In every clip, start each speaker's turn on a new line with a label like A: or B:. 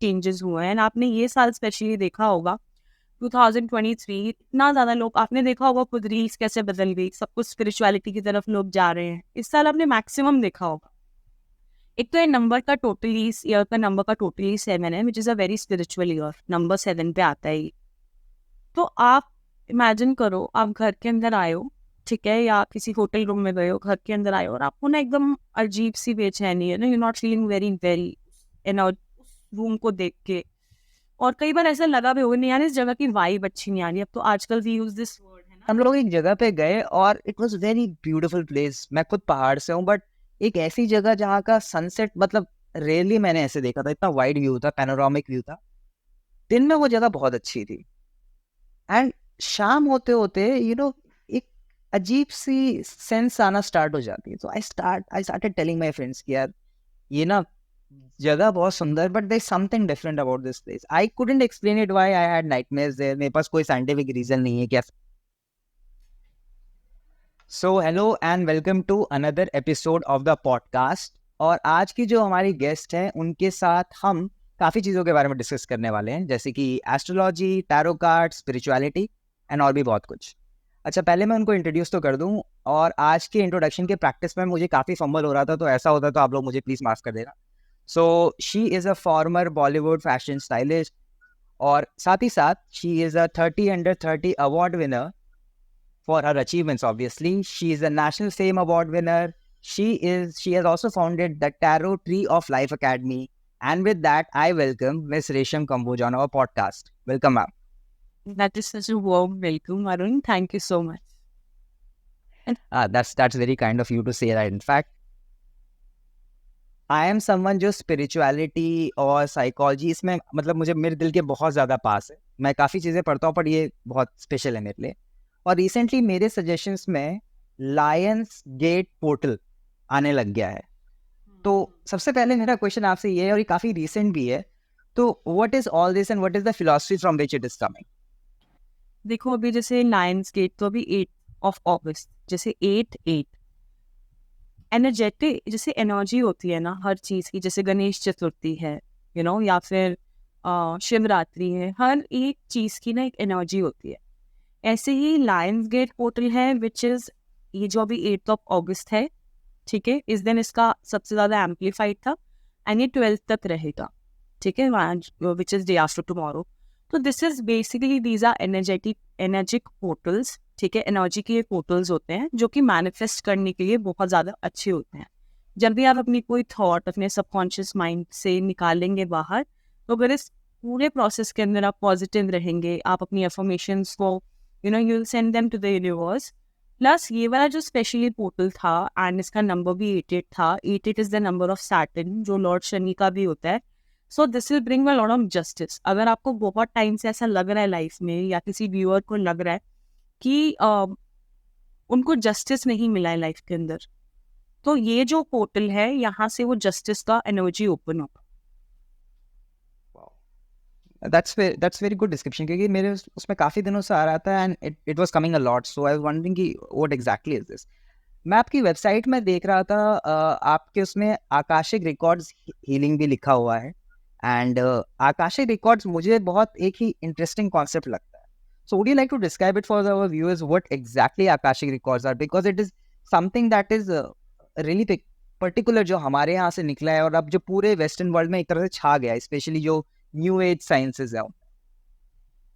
A: Changes हुए हैं। आपने ये साल स्पेशली देखा होगा 2023, इतना ज़्यादा लोग, आपने देखा होगा खुद रील्स कैसे बदल गई, सब कुछ स्पिरिचुअलिटी की तरफ लोग जा रहे हैं। इस साल आपने मैक्सिमम देखा होगा। एक तो ये नंबर का टोटली, इस ईयर का नंबर का टोटली 7 है, which is a very spiritual year. Number 7 पे आता है ये। तो आप इमेजिन करो, आप घर के अंदर आए हो, ठीक है, या किसी होटल रूम में गए हो, घर के अंदर आए हो और आपको ना एकदम अजीब सी बेचैनी है ना, you not feeling very very उस रूम को देख के। और कई बार ऐसा लगा भी होगा नहीं यार, इस जगह की वाइब अच्छी नहीं आ रही। अब तो आजकल वी यूज दिस वर्ड है ना।
B: हम लोग एक जगह पे गए और it was very beautiful place. मैं खुद पहाड़ से हूँ, बट एक ऐसी जगह जहाँ का सनसेट मतलब रेयरली मैंने ऐसे देखा था। इतना वाइड व्यू था, पैनोरामिक व्यू था। दिन में वो जगह बहुत अच्छी थी, एंड शाम होते होते एक अजीब सी सेंस आना स्टार्ट हो जाती है। तो I started telling my friends कि यार ये ना जगह बहुत सुंदर, but there is something different about this place. I couldn't explain it why I had nightmares there. मेरे पास कोई साइंटिफिक रीजन नहीं है क्या। So hello and welcome to another episode of the podcast. और आज की जो हमारी गेस्ट हैं उनके साथ हम काफ़ी चीज़ों के बारे में डिस्कस करने वाले हैं, जैसे कि astrology, tarot card, spirituality and और भी बहुत कुछ। अच्छा, पहले मैं उनको इंट्रोड्यूस तो कर दूं। और आज के इंट्रोडक्शन के प्रैक्टिस में मुझे काफ़ी फंबल हो रहा था, तो ऐसा होता तो आप लोग मुझे प्लीज़ माफ़ कर देना। So she is a former Bollywood fashion stylist, और साथ ही साथ she is a 30 under 30 award winner for her achievements. Obviously, she is a National Fame Award winner. She has also founded the Tarot Tree of Life Academy. And with that, I welcome Miss Resham Kamboj on our podcast. Welcome, ma'am.
A: That is such a warm welcome, Arun. Thank you so much. And
B: That's very kind of you to say that. In fact, I am someone जो spirituality और psychology इसमें मतलब मुझे मेरे दिल के बहुत ज़्यादा पास है। मैं काफ़ी चीज़ें पढ़ता हूँ, पर ये बहुत स्पेशल है मेरे लिए। और रिसेंटली मेरे सजेशंस में लायंस गेट पोर्टल आने लग गया है। तो सबसे पहले मेरा क्वेश्चन आपसे ये है, और ये काफ़ी रिसेंट भी है, तो what is all this and what is the philosophy from which it is coming?
A: देखो, अभी जैसे लायंस गेट तो अभी 8 अगस्त, जैसे 8/8 एनर्जेटिक, जैसे एनर्जी होती है ना हर चीज़ की, जैसे गणेश चतुर्थी है, या फिर शिवरात्रि है, हर एक चीज़ की ना एक एनर्जी होती है। ऐसे ही लायंस गेट पोर्टल है, विच इज़ ये जो अभी 8 अगस्त है, ठीक है, इस दिन इसका सबसे ज़्यादा एम्पलीफाइड था, एंड ये 12 तक रहेगा, ठीक है, which is day after tomorrow. तो this is basically these are energetic portals, ठीक है, एनर्जी के पोर्टल्स होते हैं जो कि मैनिफेस्ट करने के लिए बहुत ज़्यादा अच्छे होते हैं। जब भी आप अपनी कोई थॉट अपने सबकॉन्शियस माइंड से निकालेंगे बाहर, तो अगर इस पूरे प्रोसेस के अंदर आप पॉजिटिव रहेंगे, आप अपनी अफर्मेशंस को you will send them to the universe. Plus ये वाला जो स्पेशली पोर्टल था, एंड इसका नंबर भी 88 था। 88 is the number of Saturn, जो लॉर्ड शनि का भी होता है। So this will bring a lot of justice. अगर आपको बहुत टाइम से ऐसा लग रहा है लाइफ में, या किसी व्यूअर को लग रहा है कि उनको जस्टिस नहीं मिला है लाइफ के अंदर, तो ये जो पोर्टल है, यहाँ से वो जस्टिस का एनर्जी ओपन होगा।
B: दैट्स वेरी गुड डिस्क्रिप्शन, क्योंकि मेरे उसमें काफ़ी दिनों से आ रहा था and it was coming a lot. So I was wondering कि व्हाट एग्जैक्टली इज दिस। मैं आपकी वेबसाइट में देख रहा था, आपके उसमें आकाशिक रिकॉर्ड्स हीलिंग भी लिखा हुआ है। एंड आकाशिक रिकॉर्ड्स मुझे बहुत एक ही इंटरेस्टिंग कॉन्सेप्ट लगता है। So would you like to describe it for our viewers what exactly Akashic records are, because it is something that is really particular, जो हमारे यहाँ से निकला है और अब जो पूरे वेस्टर्न वर्ल्ड में एक तरह से छा गया है, स्पेशली जो न्यू एज साइंसेज है।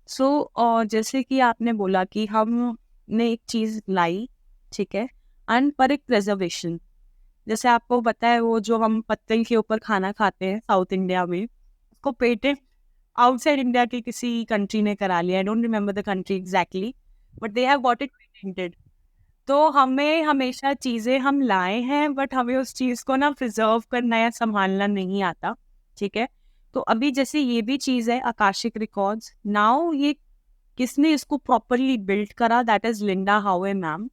A: सो जैसे कि आपने बोला कि हमने एक चीज़ लाई, ठीक है, एंड पर एक प्रिजर्वेशन, जैसे आपको पता है वो जो हम पत्तल के ऊपर खाना खाते हैं साउथ इंडिया में, उसको पेटेंट आउटसाइड इंडिया के किसी कंट्री ने करा लिया। I don't remember the country exactly, but they have got it patented. तो हमें हमेशा चीज़ें हम लाए हैं, बट हमें उस चीज़ को ना प्रिजर्व करना या संभालना नहीं आता, ठीक है। तो अभी जैसे ये भी चीज़ है आकाशिक रिकॉर्ड्स, नाउ ये किसने इसको प्रॉपरली बिल्ड करा, दैट इज लिंडा हावे ma'am,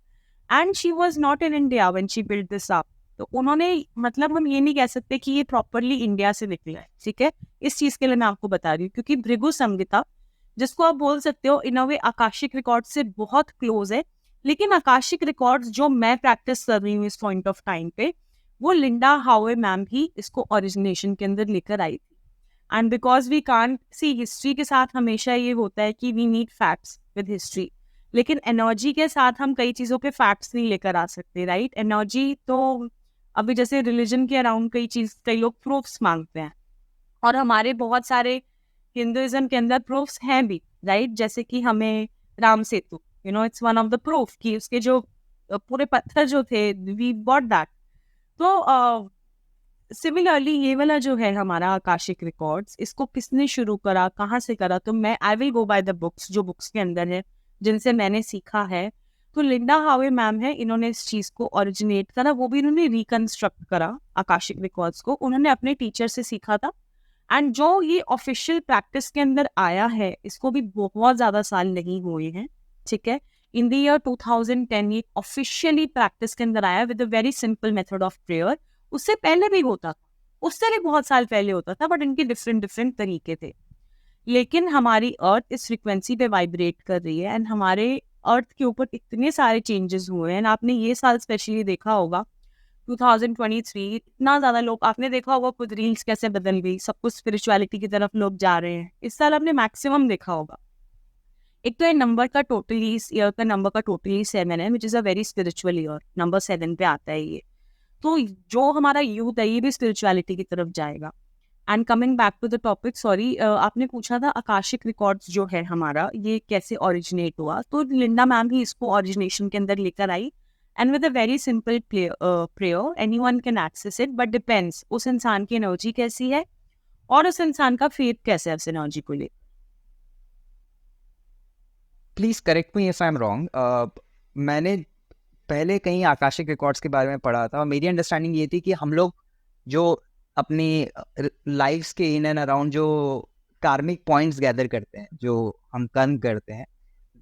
A: and she was not in India when she build this up. तो उन्होंने, मतलब हम ये नहीं कह सकते कि ये प्रॉपरली इंडिया से निकला है, ठीक है। इस चीज़ के लिए मैं आपको बता रही हूँ, क्योंकि भृगु संहिता, जिसको आप बोल सकते हो इन अ वे आकाशिक रिकॉर्ड से बहुत क्लोज है, लेकिन आकाशिक रिकॉर्ड्स जो मैं प्रैक्टिस कर रही हूँ इस पॉइंट ऑफ टाइम पे, वो लिंडा हावे मैम ही इसको ओरिजिनेशन के अंदर लेकर आई थी। And because we can't see history के साथ हमेशा ये होता है कि we need facts with history, लेकिन एनर्जी के साथ हम कई चीज़ों के फैक्ट्स नहीं लेकर आ सकते, राइट? एनर्जी तो अभी जैसे रिलीजन के अराउंड कई लोग प्रूफ्स मांगते हैं, और हमारे बहुत सारे हिंदुइज्म के अंदर प्रूफ्स हैं भी, राइट? जैसे कि हमें Ram Setu, it's one of the proof कि उसके जो पूरे पत्थर जो थे, वी गॉट दैट। तो सिमिलरली ये वाला जो है हमारा आकाशिक रिकॉर्ड्स, इसको किसने शुरू करा, कहाँ से करा? तो मैं I will go by the books, जो बुक्स के अंदर है, जिनसे मैंने सीखा है। तो लिंडा हावे मैम है, इन्होंने इस चीज़ को ओरिजिनेट करा, वो भी इन्होंने रिकंस्ट्रक्ट करा आकाशिक रिकॉर्ड्स को, उन्होंने अपने टीचर से सीखा था। एंड जो ये ऑफिशियल प्रैक्टिस के अंदर आया है, इसको भी बहुत ज़्यादा साल नहीं हुए हैं, ठीक है? इन द ईयर 2010 ये ऑफिशियली प्रैक्टिस के अंदर आया with a very simple method of prayer. उससे पहले भी होता था, उससे भी बहुत साल पहले होता था, बट इनके डिफरेंट डिफरेंट तरीके थे। लेकिन हमारी अर्थ इस फ्रिक्वेंसी पे वाइब्रेट कर रही है, एंड हमारे अर्थ के ऊपर इतने सारे चेंजेस हुए हैं। आपने ये साल स्पेशली देखा होगा 2023, इतना ज़्यादा लोग, आपने देखा होगा खुद रील्स कैसे बदल गई, सब कुछ स्पिरिचुअलिटी की तरफ लोग जा रहे हैं। इस साल आपने मैक्सिमम देखा होगा, एक तो ये नंबर का टोटली, इस ईयर का नंबर का टोटली 7 है, which is a very spiritual year, number 7 पे आता है ये। तो जो हमारा यूथ है, ये भी स्पिरिचुअलिटी की तरफ जाएगा। And coming back to the topic, sorry, आपने पूछा था आकाशिक रिकॉर्ड्स जो है हमारा, ये कैसे ओरिजिनेट हुआ? तो लिंडा मैम ही इसको ओरिजिनेशन के अंदर लेकर आई, and with a very simple prayer anyone can access it, but depends उस इंसान की एनर्जी कैसी है और उस इंसान का फेथ कैसा है उस एनर्जी को ले।
B: Please correct me if I am wrong. मैंने पहले कहीं आकाशिक रिकॉर्ड्स के बारे में पढ़ा था, और मेरी अंडरस्टैंडिंग ये थी कि हम लोग जो अपनी लाइफ्स के इन एंड अराउंड जो कार्मिक पॉइंट्स गैदर करते हैं, जो हम कर्म करते हैं,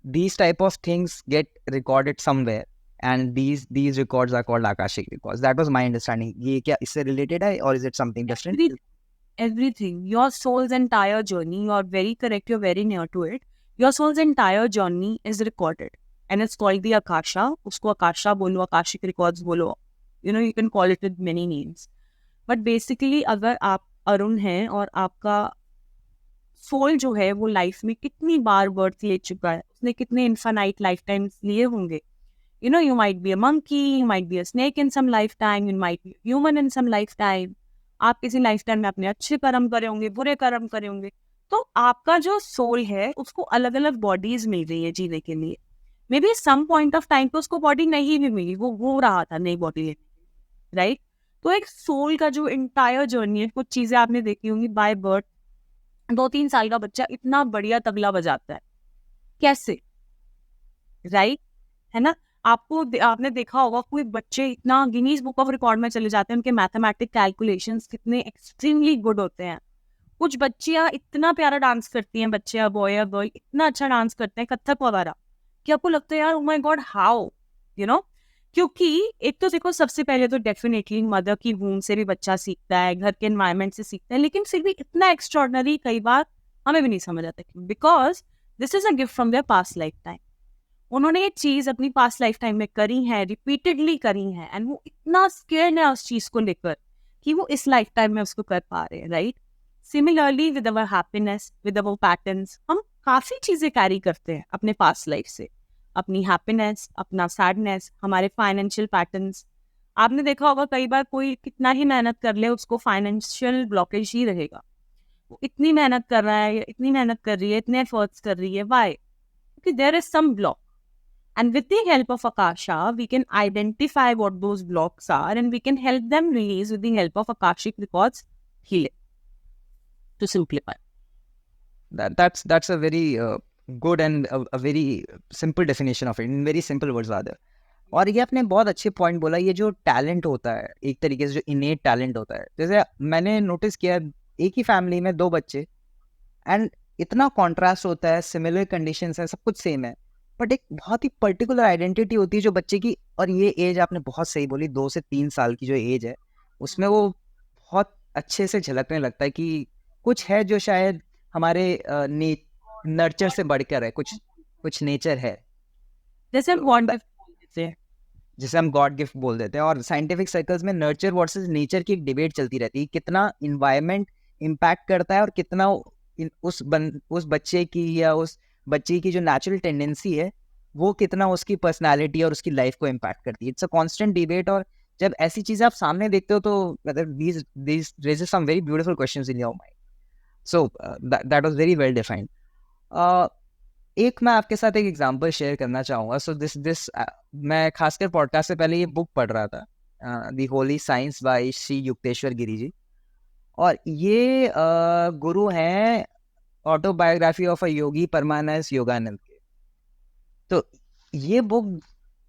B: these type of things get recorded somewhere, and these records are called akashic records. That was my understanding. ये क्या इससे related है, or is it something different?
A: Everything, your soul's entire journey, you're very correct, you're very near to it. Your soul's entire journey is recorded, and it's called the akasha. उसको akasha बोलो, akashic records बोलो, you can call it with many names. But basically अगर आप अरुण हैं और आपका soul जो है वो लाइफ में कितनी बार बर्थ ले चुका है, उसने कितने इनफाइनाइट लाइफ टाइम्स लिए होंगे, you might be a monkey, you might be a snake in some lifetime, you might be a human in some lifetime. आप किसी लाइफ टाइम में अपने अच्छे कर्म करे होंगे, बुरे कर्म करे होंगे। तो आपका जो सोल है उसको अलग अलग बॉडीज मिल रही है जीने के लिए। Maybe some point of time पे उसको बॉडी नहीं भी मिली, वो घूम रहा था नई बॉडी लेने, राइट? तो एक सोल का जो इंटायर जर्नी है, कुछ चीजें आपने देखी होंगी, बाय बर्थ 2-3 साल का बच्चा इतना बढ़िया तबला बजाता है, कैसे, राइट? है ना? आपने देखा होगा कोई बच्चे इतना गिनीज बुक ऑफ रिकॉर्ड में चले जाते हैं, उनके मैथमेटिक कैलकुलेशंस कितने एक्सट्रीमली गुड होते हैं। कुछ बच्चियां इतना प्यारा डांस करती हैं, बच्चे बॉय इतना अच्छा डांस करते हैं, कथक वगैरह, कि आपको लगता है यार, ओ माय गॉड, हाउ, क्योंकि एक तो देखो, सबसे पहले तो डेफिनेटली मदर की वूम से भी बच्चा सीखता है, घर के एनवायरनमेंट से सीखता है, लेकिन फिर भी इतना एक्स्ट्रॉर्डनरी कई बार हमें भी नहीं समझ आता, because this is a gift from there past life time. उन्होंने ये चीज अपनी पास्ट लाइफ टाइम में करी है, रिपीटेडली करी है, एंड वो इतना स्केर्ड है उस चीज को लेकर कि वो इस लाइफ टाइम में उसको कर पा रहे हैं, right? Similarly with our happiness, with our patterns, हम काफी चीजें कैरी करते हैं अपने पास्ट लाइफ से, अपनी हैप्पीनेस, अपना सैडनेस, हमारे फाइनेंशियल पैटर्न्स। आपने देखा होगा कई बार कोई कितना ही मेहनत कर ले, उसको फाइनेंशियल ब्लॉकेज ही रहेगा। वो इतनी मेहनत कर रहा है, इतनी मेहनत कर रही है, इतने एफर्ट्स कर रही है, वाई? क्योंकि there is some block, and with the help of Akasha, we can identify what those blocks are, and we can help them release with the help of Akashic records healing. To simplify,
B: That's a very good and a very simple definition of it, in very simple words rather. और ये आपने बहुत अच्छे point बोला, ये जो talent होता है, एक तरीके से जो इनेट टैलेंट होता है, जैसे मैंने नोटिस किया, एक ही फैमिली में 2 बच्चे, एंड इतना कॉन्ट्रास्ट होता है, सिमिलर कंडीशंस है, सब कुछ सेम है, बट एक बहुत ही पर्टिकुलर आइडेंटिटी होती है जो बच्चे की। और ये एज आपने बहुत सही बोली, 2 से 3 साल की जो एज है, उसमें वो बहुत अच्छे से झलकने लगता है कि कुछ है जो शायद हमारे नर्चर से बढ़कर है, कुछ नेचर है,
A: जैसे हम गॉड गिफ्ट बोल देते हैं,
B: जिसे हम गॉड गिफ्ट बोल देते हैं। और साइंटिफिक सर्कल्स में नर्चर वर्सेस नेचर की एक डिबेट चलती रहती है, कितना इन्वायरमेंट इम्पैक्ट करता है और कितना उस बच्चे की या उस बच्चे की जो नेचुरल टेंडेंसी है वो कितना उसकी पर्सनालिटी और उसकी लाइफ को इम्पैक्ट करती है. It's a constant debate. और जब ऐसी चीजें आप सामने देखते हो तो मतलब these raises some very beautiful questions in your mind. So that was very well defined. एक मैं आपके साथ एक एग्जांपल शेयर करना चाहूँगा. सो दिस मैं खासकर पॉडकास्ट से पहले ये बुक पढ़ रहा था, the holy science by Shri Yukteshwar Giri ji. और ये गुरु हैं autobiography of a yogi Paramanand Yogananda के. तो ये बुक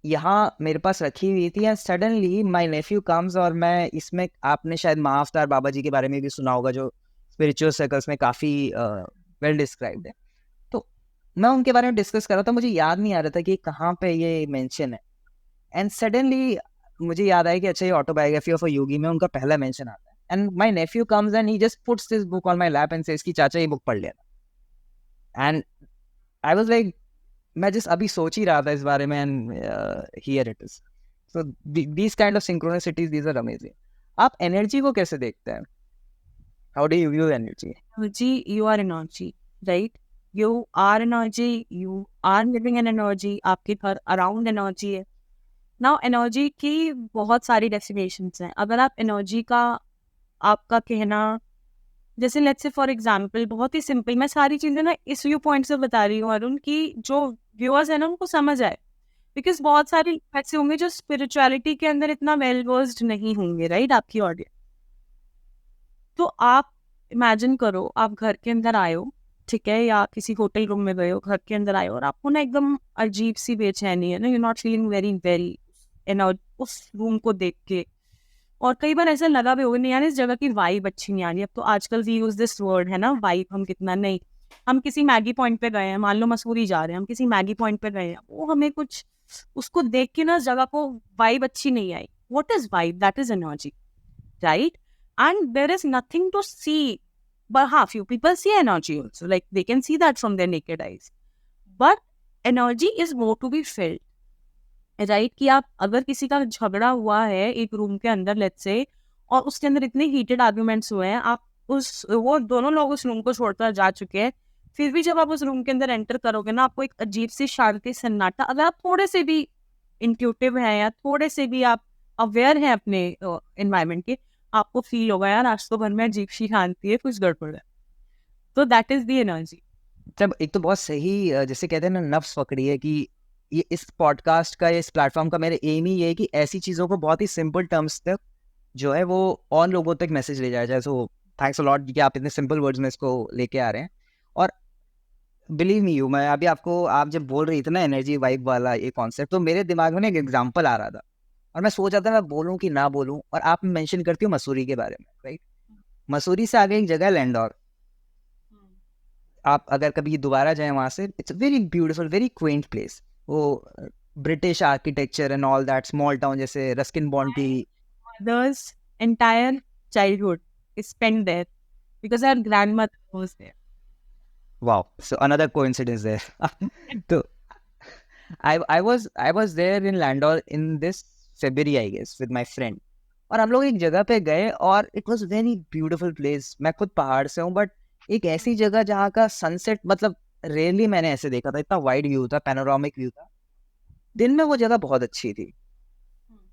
B: यहाँ मेरे पास रखी हुई थी and suddenly my nephew comes. और मैं इसमें, आपने शायद महाअवतार बाबा जी के बारे में भी सुना होगा जो स्पिरिचुअल सर्कल्स में काफ़ी वेल डिस्क्राइब्ड है. तो मैं उनके बारे में डिस्कस कर रहा था, मुझे याद नहीं आ रहा था कि कहाँ पे ये मेंशन है. एंड सडनली मुझे याद आया कि अच्छा ये ऑटोबायोग्राफी ऑफ अ योगी में उनका पहला मेंशन आता है. And my nephew comes and he just puts this book on my lap and says कि चाचा ये बुक पढ़ लेना. एंड आई वाज लाइक, मैं जस्ट अभी सोच ही रहा था इस बारे में and here it is. So these kind of synchronicities, these are amazing. आप एनर्जी को कैसे देखते हैं? How do you view energy?
A: Energy, you are energy, right? You are energy, you are living in energy, आपके घर around energy है. Now energy की बहुत सारी डेफिनेशंस हैं. अगर आप एनर्जी का, आपका कहना, जैसे लेट्स से फॉर एग्जांपल, बहुत ही सिंपल, मैं सारी चीज़ें ना इस व्यू पॉइंट से बता रही हूँ अरुण, कि जो व्यूअर्स है ना उनको समझ आए. बिकॉज बहुत सारे लोग ऐसे होंगे जो स्पिरिचुअलिटी के अंदर इतना वेल वर्स्ड नहीं होंगे, राइट? आपकी ऑडियंस. तो आप इमेजिन करो, आप घर के अंदर आए हो, ठीक है, या किसी होटल रूम में गए हो, घर के अंदर आए हो और आपको ना एकदम अजीब सी बेचैनी है ना, you not feeling very very उस रूम को देख के. और कई बार ऐसा लगा भी होगा नहीं यार इस जगह की वाइब अच्छी नहीं आ रही. अब तो आजकल वी यूज दिस वर्ड है ना, वाइब. हम कितना नहीं, हम किसी मैगी पॉइंट पे गए हैं, मान लो मसूरी जा रहे हैं, हम किसी मैगी पॉइंट पे गए हैं, वो हमें कुछ उसको देख के ना जगह को वाइब अच्छी नहीं आई. What is vibe? That is energy, right? And there is nothing to see. But few people see energy also. Like they can see that from their naked eyes. But energy is more to be felt. Right? कि आप अगर किसी का झगड़ा हुआ है एक room के अंदर लेट्स से, और उसके अंदर इतने हीटेड आर्ग्यूमेंट्स हुए हैं, आप वो दोनों लोग उस रूम को छोड़कर जा चुके हैं, फिर भी जब आप उस रूम के अंदर एंटर करोगे ना, आपको एक अजीब सी शांति, सन्नाटा, अगर आप थोड़े से भी इंट्यूटिव हैं या थोड़े से भी आप अवेयर हैं अपने एनवायरनमेंट के, आपको फील होगा यार आज तो घर में अजीब सी शांति है, कुछ गड़बड़ है. तो दैट इज द एनर्जी.
B: जब एक तो बहुत सही, जैसे कहते हैं ना, नफ्स पकड़ी है कि ये इस पॉडकास्ट का या इस प्लेटफॉर्म का मेरा एम ही ये है कि ऐसी चीज़ों को बहुत ही सिंपल टर्म्स तक जो है वो और लोगों तक मैसेज ले जाया जाए. सो थैंक्स अ लॉट कि आप इतने सिंपल वर्ड्स में इसको लेके आ रहे हैं. और बिलीव मी यू, मैं अभी आपको, आप जब बोल रही थी ना एनर्जी वाइब वाला ये कॉन्सेप्ट, तो मेरे दिमाग में ना एक एग्जांपल आ रहा था और मैं सोच रहा था मैं बोलूँ कि ना बोलूँ. और आप मेंशन करती हो मसूरी के बारे में, राइट? मसूरी से आगे एक जगह है लैंडौर. आप अगर कभी दोबारा जाएं वहाँ से, it's very beautiful, very quaint place. वो British architecture and all that, small town जैसे रस्किन बॉन्टी.
A: Mother's entire childhood is spent there because our grandmother was there.
B: Wow, so another coincidence there. So I was there in Landor in this February, I guess, with my friend. और हम लोग एक जगह पे गए और it was very beautiful place. मैं खुद पहाड़ से हूँ, बट एक ऐसी जगह जहाँ का सनसेट, मतलब रेयरली मैंने ऐसे देखा था. इतना वाइड व्यू था, पैनोरामिक व्यू था. दिन में वो जगह बहुत अच्छी थी.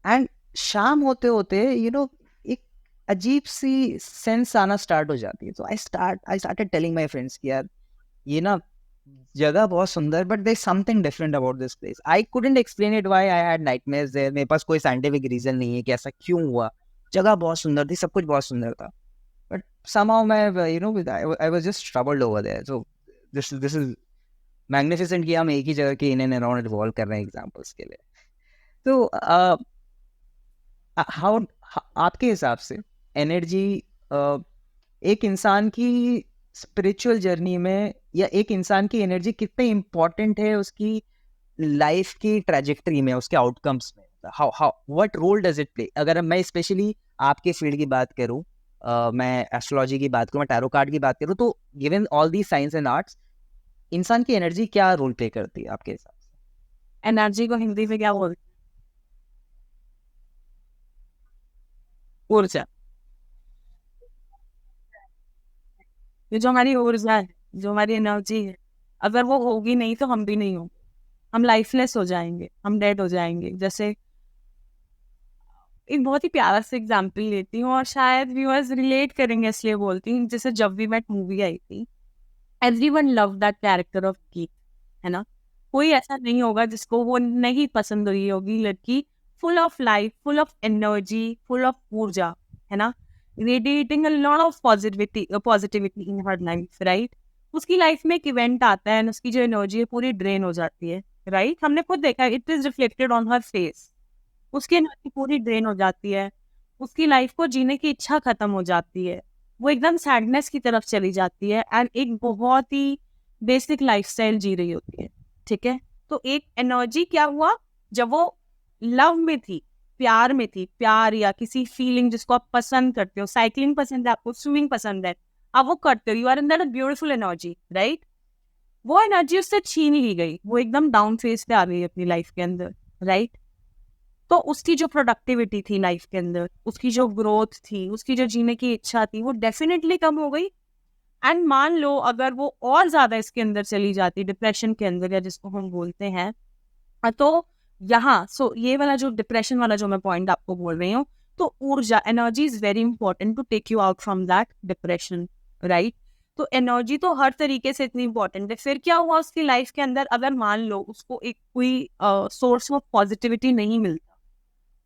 B: एंड शाम होते होते एक अजीब सी सेंस आना स्टार्ट हो जाती है. तो I started telling my friends कि यार ये ना जगह बहुत सुंदर, but there is something different about this place. I couldn't explain it why I had nightmares there. मेरे पास कोई साइंटिफिक रीजन नहीं है कि ऐसा क्यों हुआ. जगह बहुत सुंदर थी, सब कुछ बहुत सुंदर था, बट समहाउ मैं I was just troubled over there. So this is magnificent कि हम एक ही जगह के इन एंड अराउंड रिवॉल्व कर रहे हैं एग्जांपल्स के लिए. तो हाउ, आपके हिसाब से एनर्जी एक इंसान की स्पिरिचुअल जर्नी में, या एक इंसान की एनर्जी कितनी इम्पोर्टेंट है उसकी लाइफ की ट्रैजेक्टरी में, उसके आउटकम्स में? How how what role does it play? अगर मैं स्पेशली आपके फील्ड की बात करूं, मैं एस्ट्रोलॉजी की बात करूं, मैं टैरो कार्ड की बात करूं, तो given all the science and arts, इंसान की एनर्जी क्या रोल प्ले करती है आपके हिसाब से?
A: एनर्जी को हिंदी में क्या बोलते हैं? ऊर्जा. ये जो हमारी ऊर्जा है, जो हमारी एनर्जी है, अगर वो होगी नहीं तो हम भी नहीं होंगे, हम लाइफलेस हो जाएंगे, हम डेड हो जाएंगे। जैसे एक बहुत ही प्यारा सा एग्जाम्पल लेती हूँ और शायद व्यूअर्स रिलेट करेंगे इसलिए बोलती हूँ। जैसे जब वी मेट मूवी आई थी, everyone love that character of गीत, है ना? कोई ऐसा नहीं होगा जिसको वो नहीं पसंद हुई होगी लड़की, full of life, full of energy, full of ऊर्जा, है ना? Radiating a lot of positivity in her life, right? उसकी लाइफ में एक इवेंट आता है और उसकी जो एनर्जी है पूरी ड्रेन हो जाती है, राइट? हमने खुद देखा, it is reflected on her face. उसकी एनर्जी पूरी ड्रेन हो जाती है, उसकी लाइफ को जीने की इच्छा खत्म हो जाती है, वो एकदम सैडनेस की तरफ चली जाती है एंड एक बहुत ही बेसिक लाइफस्टाइल जी रही होती है, ठीक है? तो एक एनर्जी क्या हुआ, जब वो लव में थी, प्यार में थी, प्यार या किसी फीलिंग जिसको आप पसंद करते हो, साइकिलिंग पसंद है आपको, स्विमिंग पसंद है, आप वो करते हो, you are in that beautiful energy, right? वो एनर्जी उससे छीन ली गई, वो एकदम डाउन फेज पे आ गई अपनी लाइफ के अंदर, राइट? तो उसकी जो प्रोडक्टिविटी थी लाइफ के अंदर, उसकी जो ग्रोथ थी, उसकी जो जीने की इच्छा थी, वो डेफिनेटली कम हो गई। एंड मान लो अगर वो और ज्यादा इसके अंदर चली जाती, डिप्रेशन के अंदर, या जिसको हम बोलते हैं, तो यहाँ ये वाला जो डिप्रेशन वाला जो मैं पॉइंट आपको बोल रही हूँ, तो ऊर्जा, energy is very important to take you out from that depression, right? तो एनर्जी तो हर तरीके से इतनी इंपॉर्टेंट है। फिर क्या हुआ उसकी लाइफ के अंदर, अगर मान लो उसको एक कोई सोर्स ऑफ पॉजिटिविटी नहीं मिलता,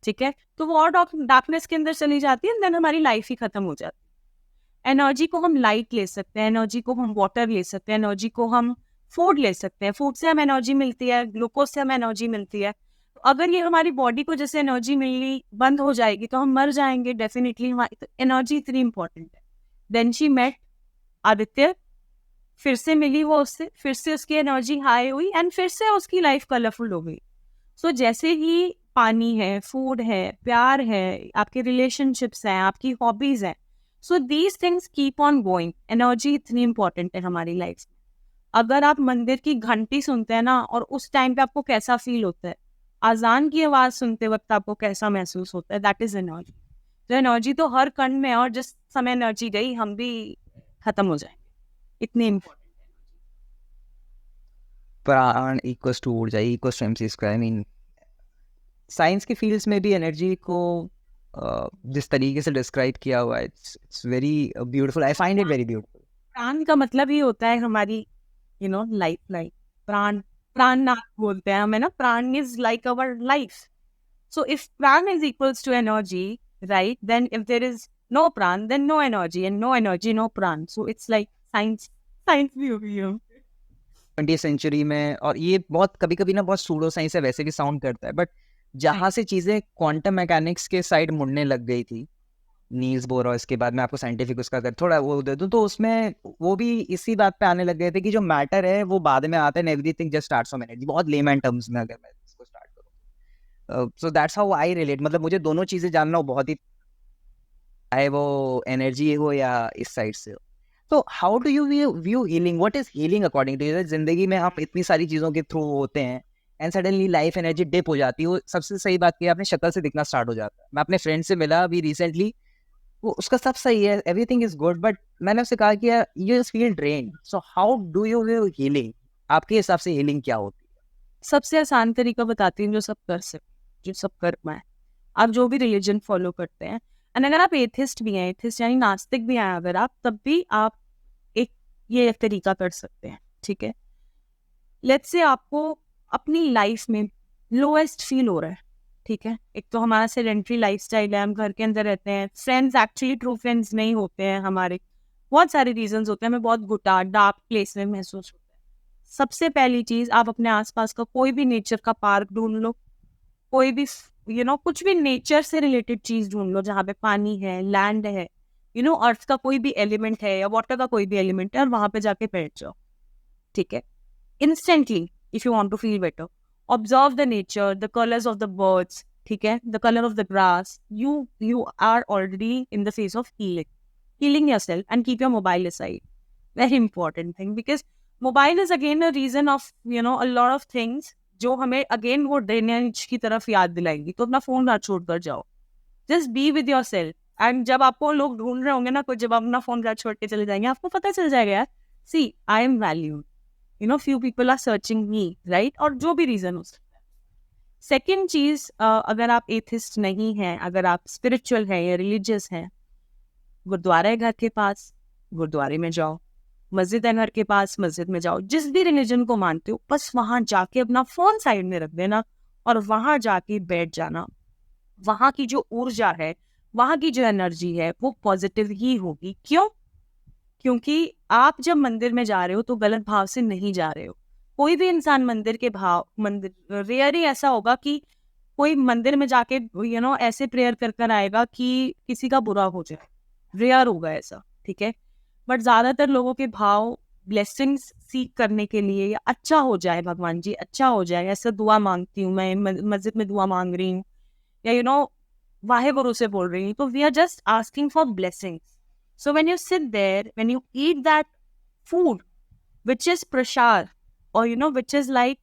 A: ठीक है, तो वो और डार्कनेस के अंदर चली जाती है, देन हमारी लाइफ ही खत्म हो जाती है। एनर्जी को हम लाइट ले सकते हैं, एनर्जी को हम वाटर ले सकते हैं, एनर्जी को हम फूड ले सकते हैं, फूड से हमें एनर्जी मिलती है, ग्लूकोज से हमें एनर्जी मिलती है। तो अगर ये हमारी बॉडी को जैसे एनर्जी मिलनी बंद हो जाएगी तो हम मर जाएंगे डेफिनेटली। हमारी तो एनर्जी इतनी इंपॉर्टेंट है। देन शी मेट आदित्य, फिर से मिली वो उससे, फिर से उसकी एनर्जी हाई हुई एंड फिर से उसकी लाइफ कलरफुल हो गई। सो जैसे ही पानी है, फूड है, प्यार है, आपके रिलेशनशिप्स हैं, आपकी हॉबीज हैं, so these things keep on going. Energy इतनी इंपॉर्टेंट है हमारी लाइफ में। अगर आप मंदिर की घंटी सुनते हैं ना, और उस टाइम पे आपको कैसा फील होता है, अजान की आवाज सुनते वक्त आपको कैसा महसूस होता है, दैट इज एनर्जी। तो एनर्जी तो हर कण में है, और जिस समय एनर्जी गई हम भी खत्म हो जाएंगे, इतनी इम्पोर्टेंट।
B: प्राण इक्वल्स टू ऊर्जा equals to MC square. I mean science के फील्ड्स में भी एनर्जी को जिस तरीके से डिस्क्राइब किया हुआ है, it's very beautiful. I find it very beautiful.
A: प्राण का मतलब ही होता है हमारी लाइफ लाइन। प्राण, प्राण नाथ बोलते हैं हमें ना, prana is like our life. So if prana is equals to energy, right, then if there is no prana, then no energy, and no energy no prana. So it's like science, science भी हो गई है।
B: 20th सेंचुरी में, और ये बहुत कभी कभी ना बहुत सूडो साइंस है वैसे भी साउंड करता है, बट जहाँ से चीजें क्वांटम मैकेनिक्स के साइड मुड़ने लग गई थी, नील्स बोर, और इसके बाद मैं आपको साइंटिफिक उसका अगर थोड़ा वो दे दूं, तो उसमें वो भी इसी बात पे आने लग गए थे कि जो मैटर है वो बाद में आता है, everything just starts from energy. बहुत लेमैन टर्म्स में अगर मैं इसको स्टार्ट करूं, so that's how I relate. मतलब मुझे दोनों चीजें जानना बहुत ही, चाहे वो एनर्जी हो या इस साइड से हो। तो how do you view healing? What is healing according to you? जिंदगी में हम इतनी सारी चीजों के थ्रू होते हैं and suddenly life energy dip हो जाती है। वो सबसे सही बात की, आपने शक्ल से दिखना स्टार्ट हो जाता है। मैं अपने फ्रेंड से मिला अभी रिसेंटली, वो उसका सब सही है, एवरीथिंग इज गुड, बट मैंने उससे कहा कि you just feel drain. So how do you view healing? आपके हिसाब से हीलिंग क्या होती है?
A: सबसे आसान तरीका बताती हूँ जो सब कर सकते, जो सब कर पाए। आप जो भी रिलीजन फॉलो करते हैं, एंड अगर आप एथिस्ट भी हैं, एथिस्ट यानी नास्तिक भी हैं अगर आप, तब भी आप एक ये तरीका कर सकते हैं, ठीक है? लेट्स से आपको अपनी लाइफ में लोएस्ट फील हो रहा है, ठीक है? एक तो हमारा सेडेंटरी लाइफस्टाइल है, हम घर के अंदर रहते हैं, फ्रेंड्स एक्चुअली ट्रू फ्रेंड्स नहीं होते हैं हमारे, बहुत सारे रीजंस होते हैं, हमें बहुत घुटा डार्क प्लेस में महसूस होता है। सबसे पहली चीज, आप अपने आसपास का कोई भी नेचर का पार्क ढूंढ लो, कोई भी कुछ भी नेचर से रिलेटेड चीज ढूंढ लो, जहाँ पे पानी है, लैंड है, अर्थ का कोई भी एलिमेंट है या वाटर का कोई भी एलिमेंट है, और वहां पे जाके बैठ जाओ, ठीक है? Instantly, if you want to feel better, observe the nature, the colors of the birds, ठीक है, the color of the grass. You are already in the phase of healing yourself, and keep your mobile aside. Very important thing, because mobile is again a reason of a lot of things जो हमें again वो drainage की तरफ याद दिलाएंगी। तो अपना phone ना छोड़ कर जाओ, just be with yourself and जब आपको लोग ढूंढ रहे होंगे ना, कुछ जब आप अपना फोन घर छोड़ के चले जाएंगे, आपको पता चल जाएगा यार, see I am valued, few people are searching me, right? और जो भी रीजन हो सकता है। सेकेंड चीज, अगर आप एथिस्ट नहीं हैं, अगर आप स्पिरिचुअल हैं या रिलीजियस हैं, गुरुद्वारा है घर के पास, गुरुद्वारे में जाओ। मस्जिद है घर के पास, मस्जिद में जाओ। जिस भी रिलीजन को मानते हो, बस वहां जाके अपना फोन साइड में रख देना और वहां जाके बैठ जाना। वहां की जो ऊर्जा है, वहां की जो एनर्जी है, वो पॉजिटिव ही होगी। क्यों? क्योंकि आप जब मंदिर में जा रहे हो तो गलत भाव से नहीं जा रहे हो। कोई भी इंसान मंदिर रेयर ही ऐसा होगा कि कोई मंदिर में जाके ऐसे प्रेयर कर कर आएगा कि किसी का बुरा हो जाए। रेयर होगा ऐसा, ठीक है? बट ज्यादातर लोगों के भाव ब्लेसिंग्स सीख करने के लिए, या अच्छा हो जाए, भगवान जी अच्छा हो जाए, ऐसा दुआ मांगती हूँ मैं, मस्जिद में दुआ मांग रही हूँ, या वाहे गुरु से बोल रही हूँ, तो we are just asking for blessings. So when you sit there, when you eat that food, which is prasad, or which is like,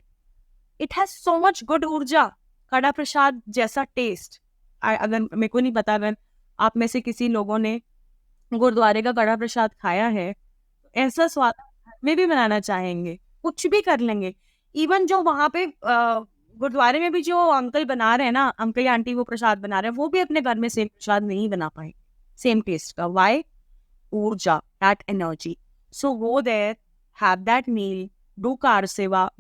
A: it has so much good ऊर्जा, कड़ा प्रसाद जैसा टेस्ट, अगर मेरे को नहीं पता, अगर आप में से किसी लोगों ने गुरुद्वारे का कड़ा प्रसाद खाया है, तो ऐसा स्वाद में भी बनाना चाहेंगे, कुछ भी कर लेंगे। इवन जो वहां पे गुरुद्वारे में भी जो अंकल बना रहे हैं ना, अंकल या आंटी वो प्रसाद बना रहे हैं, वो भी अपने घर में सेम प्रसाद नहीं बना पाएंगे सेम टेस्ट का। वाई? ऊर्जा, that energy. So go there, have that meal, do car सेवा,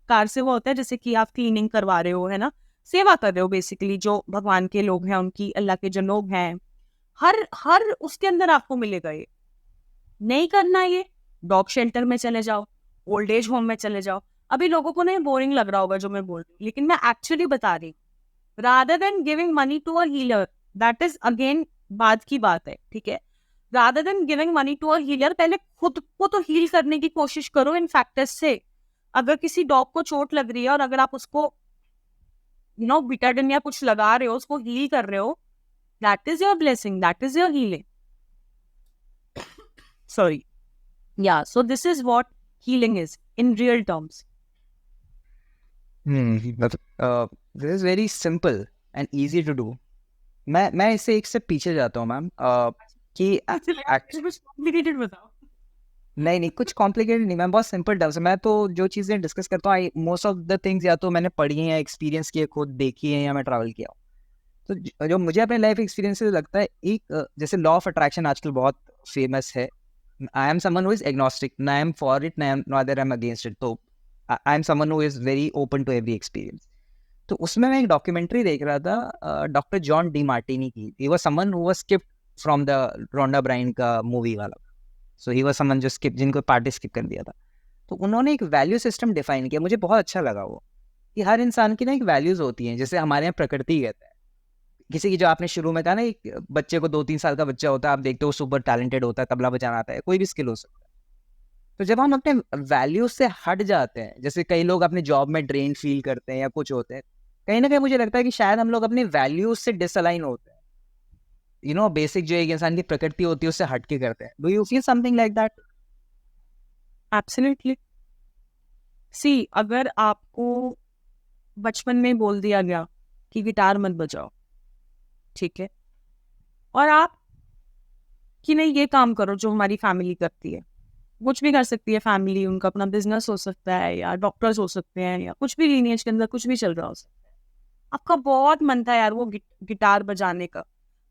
A: कार सेवा होता है जैसे कि आप क्लीनिंग करवा रहे हो, है ना, सेवा कर रहे हो बेसिकली, जो भगवान के लोग हैं उनकी, अल्लाह के जो लोग हैं, हर हर उसके अंदर आपको मिलेगा। ये नहीं करना, ये डॉग शेल्टर में चले जाओ, ओल्ड एज होम में चले जाओ। अभी लोगों को नहीं बोरिंग लग रहा होगा जो मैं बोल रही हूँ, लेकिन मैं एक्चुअली बता रही हूँ। Rather than giving money to a healer, that is again बात की बात है, ठीक है? Rather than giving money to a healer, पहले खुद को तो हील करने की कोशिश करो इन फैक्टर्स से। अगर किसी डॉग को चोट लग रही है और अगर आप उसको बिटाडिन या कुछ लगा रहे हो, उसको हील कर रहे हो, that is your blessing, that is your healing. Sorry, yeah so this is what healing is in real terms.
B: This is very simple and easy to do. मैं इससे एक स्टेप पीछे जाता हूँ मैम, कि
A: कुछ कॉम्प्लिकेटेड बताओ।
B: नहीं कुछ कॉम्प्लिकेटेड नहीं मैम, बहुत सिंपल टर्म्स है। मैं तो जो चीज़ें डिस्कस करता हूँ, मोस्ट ऑफ द थिंग्स या तो मैंने पढ़ी हैं या एक्सपीरियंस किए, खुद देखी है, या मैं ट्रैवल किया हूँ। तो जो मुझे अपने लाइफ एक्सपीरियंस से लगता है, एक जैसे लॉ ऑफ अट्रैक्शन आजकल बहुत फेमस है। I am someone who is agnostic, ना I am for it, neither I am against it. तो I am someone who is very open to every experience. तो उसमें मैं एक डॉक्यूमेंट्री देख रहा था, डॉक्टर जॉन डी मार्टिनी की। He was someone who was skipped from the Rhonda Byrne का मूवी वाला। सो ही वाज समवन जो स्किप, जिनको पार्टी स्किप कर दिया था। तो उन्होंने एक वैल्यू सिस्टम डिफाइन किया, मुझे बहुत अच्छा लगा वो, कि हर इंसान की ना एक वैल्यूज होती हैं। जैसे हमारे यहाँ प्रकृति कहता है, किसी की, जो आपने शुरू में कहा ना, एक बच्चे को 2-3 साल का बच्चा होता है, आप देखते हो सुपर टैलेंटेड होता है, तबला बजाना आता है, कोई भी स्किल हो सकता है। तो जब हम अपने वैल्यूज से हट जाते हैं, जैसे कई लोग अपने जॉब में ड्रेन फील करते हैं या कुछ होते हैं, कहीं ना कहीं मुझे लगता है कि शायद हम लोग अपने वैल्यूज से डिसअलाइन होते हैं। बेसिक जो एक इंसान की प्रकृति होती है उससे हट के करते हैं। Do you feel something like that?
A: Absolutely. See, अगर आपको बचपन में बोल दिया गया कि गिटार मत बजाओ, ठीक है, और आप कि नहीं ये काम करो जो हमारी फैमिली करती है, कुछ भी कर सकती है फैमिली, उनका अपना बिजनेस हो सकता है, या डॉक्टर्स हो सकते हैं, या कुछ भी लीनिएज के अंदर कुछ भी चल रहा हो सकता है, आपका बहुत मन था यार वो गिटार बजाने का,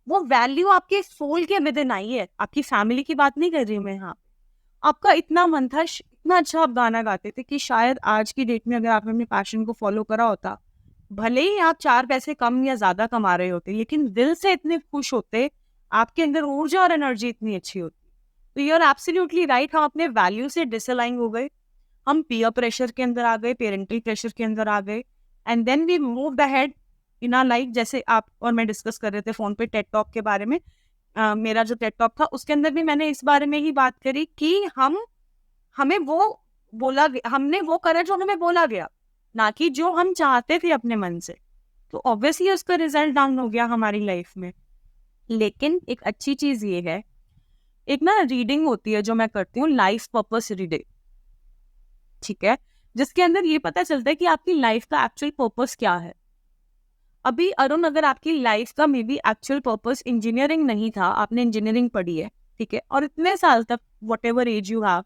A: वो वैल्यू आपके सोल के विद इन आई है, आपकी फैमिली की बात नहीं कर रही हूँ मैं यहाँ। आपका इतना मन था, इतना अच्छा आप गाना गाते थे कि शायद आज की डेट में अगर आपने अपने पैशन को फॉलो करा होता, भले ही आप 4 पैसे कम या ज्यादा कमा रहे होते, लेकिन दिल से इतने खुश होते, आपके अंदर ऊर्जा और एनर्जी इतनी अच्छी होती। तो यू आर एब्सोल्युटली राइट, हम अपने वैल्यू से डिसअलाइन हो गए, हम पीयर प्रेशर के अंदर आ गए, पेरेंटल प्रेशर के अंदर आ गए, and then we moved ahead in our life. जैसे आप और मैं डिस्कस कर रहे थे फोन पे टेड टॉक के बारे में, मेरा जो टेड टॉक था उसके अंदर भी मैंने इस बारे में ही बात करी कि हमें वो बोला गया, हमने वो करा जो हमें बोला गया, ना कि जो हम चाहते थे अपने मन से। तो ऑब्वियसली उसका रिजल्ट डाउन हो गया हमारी लाइफ में। लेकिन एक अच्छी चीज ये है, एक ना रीडिंग होती है जो मैं करती हूँ, लाइफ पर्पस रीडिंग, ठीक है, जिसके अंदर ये पता चलता है कि आपकी लाइफ का एक्चुअल पर्पस क्या है। अभी अरुण, अगर आपकी लाइफ का may be actual purpose engineering नहीं था, आपने इंजीनियरिंग पढ़ी है, ठीक है, और इतने साल तक whatever age you have,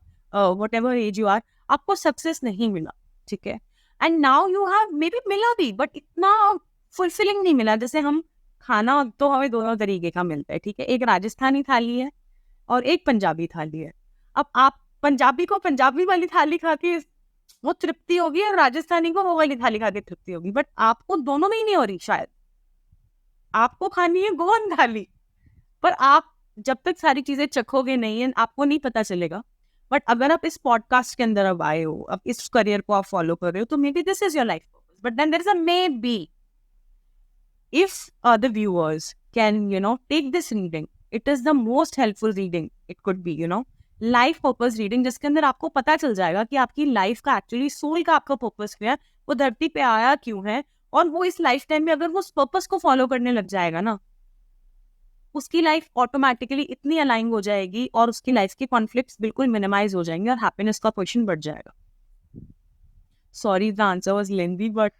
A: whatever age you are, आपको सक्सेस नहीं मिला, ठीक है, and now you have maybe मिला भी, बट इतना फुलफिलिंग नहीं मिला। जैसे हम खाना तो हमें दोनों तरीके का मिलता है, ठीक है, एक राजस्थानी थाली है और एक पंजाबी थाली है। अब आप पंजाबी को पंजाबी वाली थाली खा के वो तृप्ति होगी, और राजस्थानी को वो वाली थाली खा के तृप्ति होगी, बट आपको दोनों में ही नहीं हो रही शायद। आपको खानी है गोवन थाली, पर आप जब तक सारी चीजें चखोगे नहीं है, आपको नहीं पता चलेगा। बट अगर आप इस पॉडकास्ट के अंदर अब आए हो, अब इस करियर को आप फॉलो कर रहे हो, तो maybe this is your life purpose, but then there is a maybe, if the viewers can take this reading, it is the most helpful reading it could be, life purpose reading, जिसके अंदर आपको पता चल जाएगा कि आपकी life का actually soul का आपका पर्पस क्या है, वो धरती पे आया क्यों है, और वो इस लाइफ टाइम में अगर वो उस पर्पस को फॉलो करने लग जाएगा ना, उसकी लाइफ ऑटोमेटिकली इतनी अलाइन हो जाएगी, और उसकी लाइफ के कॉन्फ्लिक्ट्स बिल्कुल मिनिमाइज हो जाएंगे, और हैप्पीनेस का क्वेश्चन बढ़ जाएगा। Sorry the answer was lengthy, but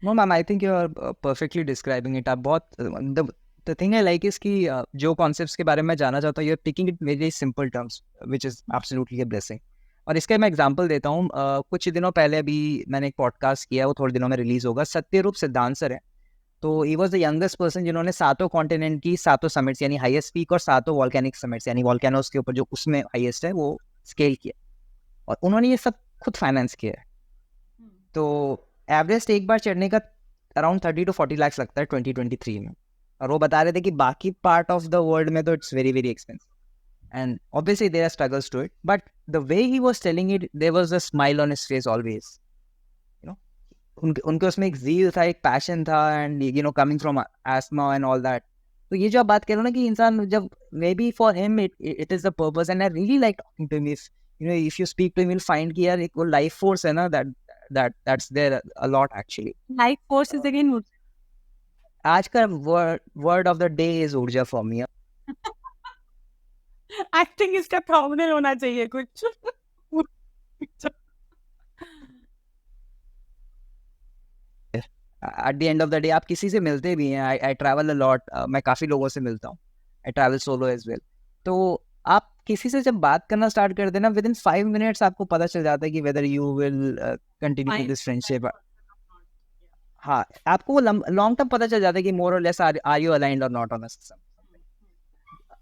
B: No, ma'am, I think you are perfectly describing it. आप बहुत the thing I like is कि जो concepts के बारे में जानना चाहता हूँ, you're picking it very simple terms, which is absolutely a blessing. और इसका मैं एग्जांपल देता हूँ। कुछ दिनों पहले अभी मैंने एक पॉडकास्ट किया, वो थोड़े दिनों में रिलीज होगा। सत्यरूप सिद्धांत सर है, तो he was the youngest person जिन्होंने 7 कॉन्टिनेंट की 7 समिट्स यानी हाईएस्ट पीक और 7 वॉल्केनिक समिट्स यानी वॉल्केनोस के ऊपर जो उसमें हाईएस्ट है वो स्केल किया, और उन्होंने ये सब खुद फाइनेंस किया है। तो एवरेस्ट एक बार चढ़ने का अराउंड 30 to 40 लाख लगता है 2023 में, और वो बता रहे थे कि बाकी पार्ट ऑफ द वर्ल्ड में तो it's very very expensive, and obviously there are struggles to it, but the way he was telling it there was a smile on his face always, you know. उनके उसमें एक zeal था, एक passion था, and coming from asthma and all that. तो ये जो आप बात कर रहे हो ना कि इंसान जब maybe for him it is the purpose, and I really like talking to him. If you speak to him, you will find कि यार एक वो लाइफ फोर्स है ना, that's there a lot actually.
A: Life force is again
B: आज का word of the day is ऊर्जा for me.
A: I think इसका थंबनेल होना चाहिए कुछ।
B: At the end of the day आप किसी से मिलते भी हैं, I travel a lot, मैं काफ़ी लोगों से मिलता हूँ, I travel solo as well. तो आप किसी से जब बात करना स्टार्ट कर देना, within 5 minutes आपको पता चल जाता है कि whether you will continue this friendship. हाँ, आपको वो लॉन्ग टर्म पता चल जाता है कि मोर और लेस आर यू अलाइंड और नॉट ऑन अ।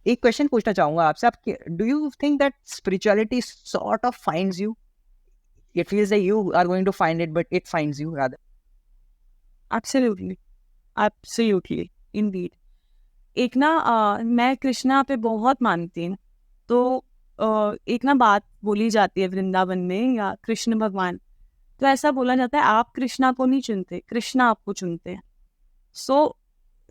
B: एक क्वेश्चन पूछना चाहूंगा आपसे, आप do you think that spirituality sort of finds you? It feels that you are going to find it but it finds you rather?
A: Absolutely, absolutely, indeed. एक ना मैं कृष्णा पे बहुत मानती हूँ, तो एक ना बात बोली जाती है वृंदावन में, या कृष्ण भगवान, तो ऐसा बोला जाता है आप कृष्णा को नहीं चुनते, कृष्णा आपको चुनते हैं। So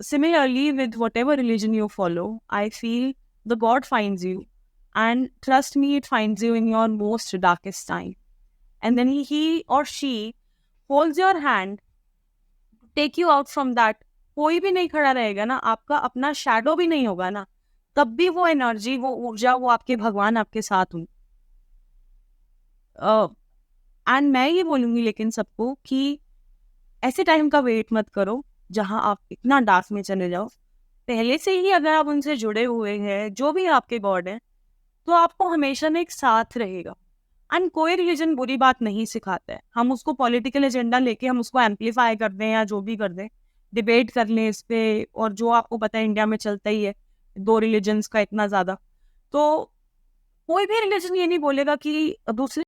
A: similarly with whatever religion you follow, I feel the god finds you, and trust me, it finds you in your most darkest time, and then he और she holds your hand, take you out from that. कोई भी नहीं खड़ा रहेगा ना, आपका अपना shadow भी नहीं होगा ना, तब भी वो एनर्जी, वो ऊर्जा, वो आपके भगवान आपके साथ हों। एंड मैं ये बोलूंगी लेकिन सबको कि ऐसे टाइम का वेट मत करो जहां आप इतना डार्क में चले जाओ। पहले से ही अगर आप उनसे जुड़े हुए हैं, जो भी आपके गॉड हैं, तो आपको हमेशा ना एक साथ रहेगा। एंड कोई रिलीजन बुरी बात नहीं सिखाता है, हम उसको पॉलिटिकल एजेंडा लेके हम उसको एम्पलीफाई कर दें या जो भी कर दें, डिबेट कर लें इस पे, और जो आपको पता है इंडिया में चलता ही है 2 रिलीजन्स का इतना ज़्यादा, तो कोई भी रिलीजन ये नहीं बोलेगा कि दूसरे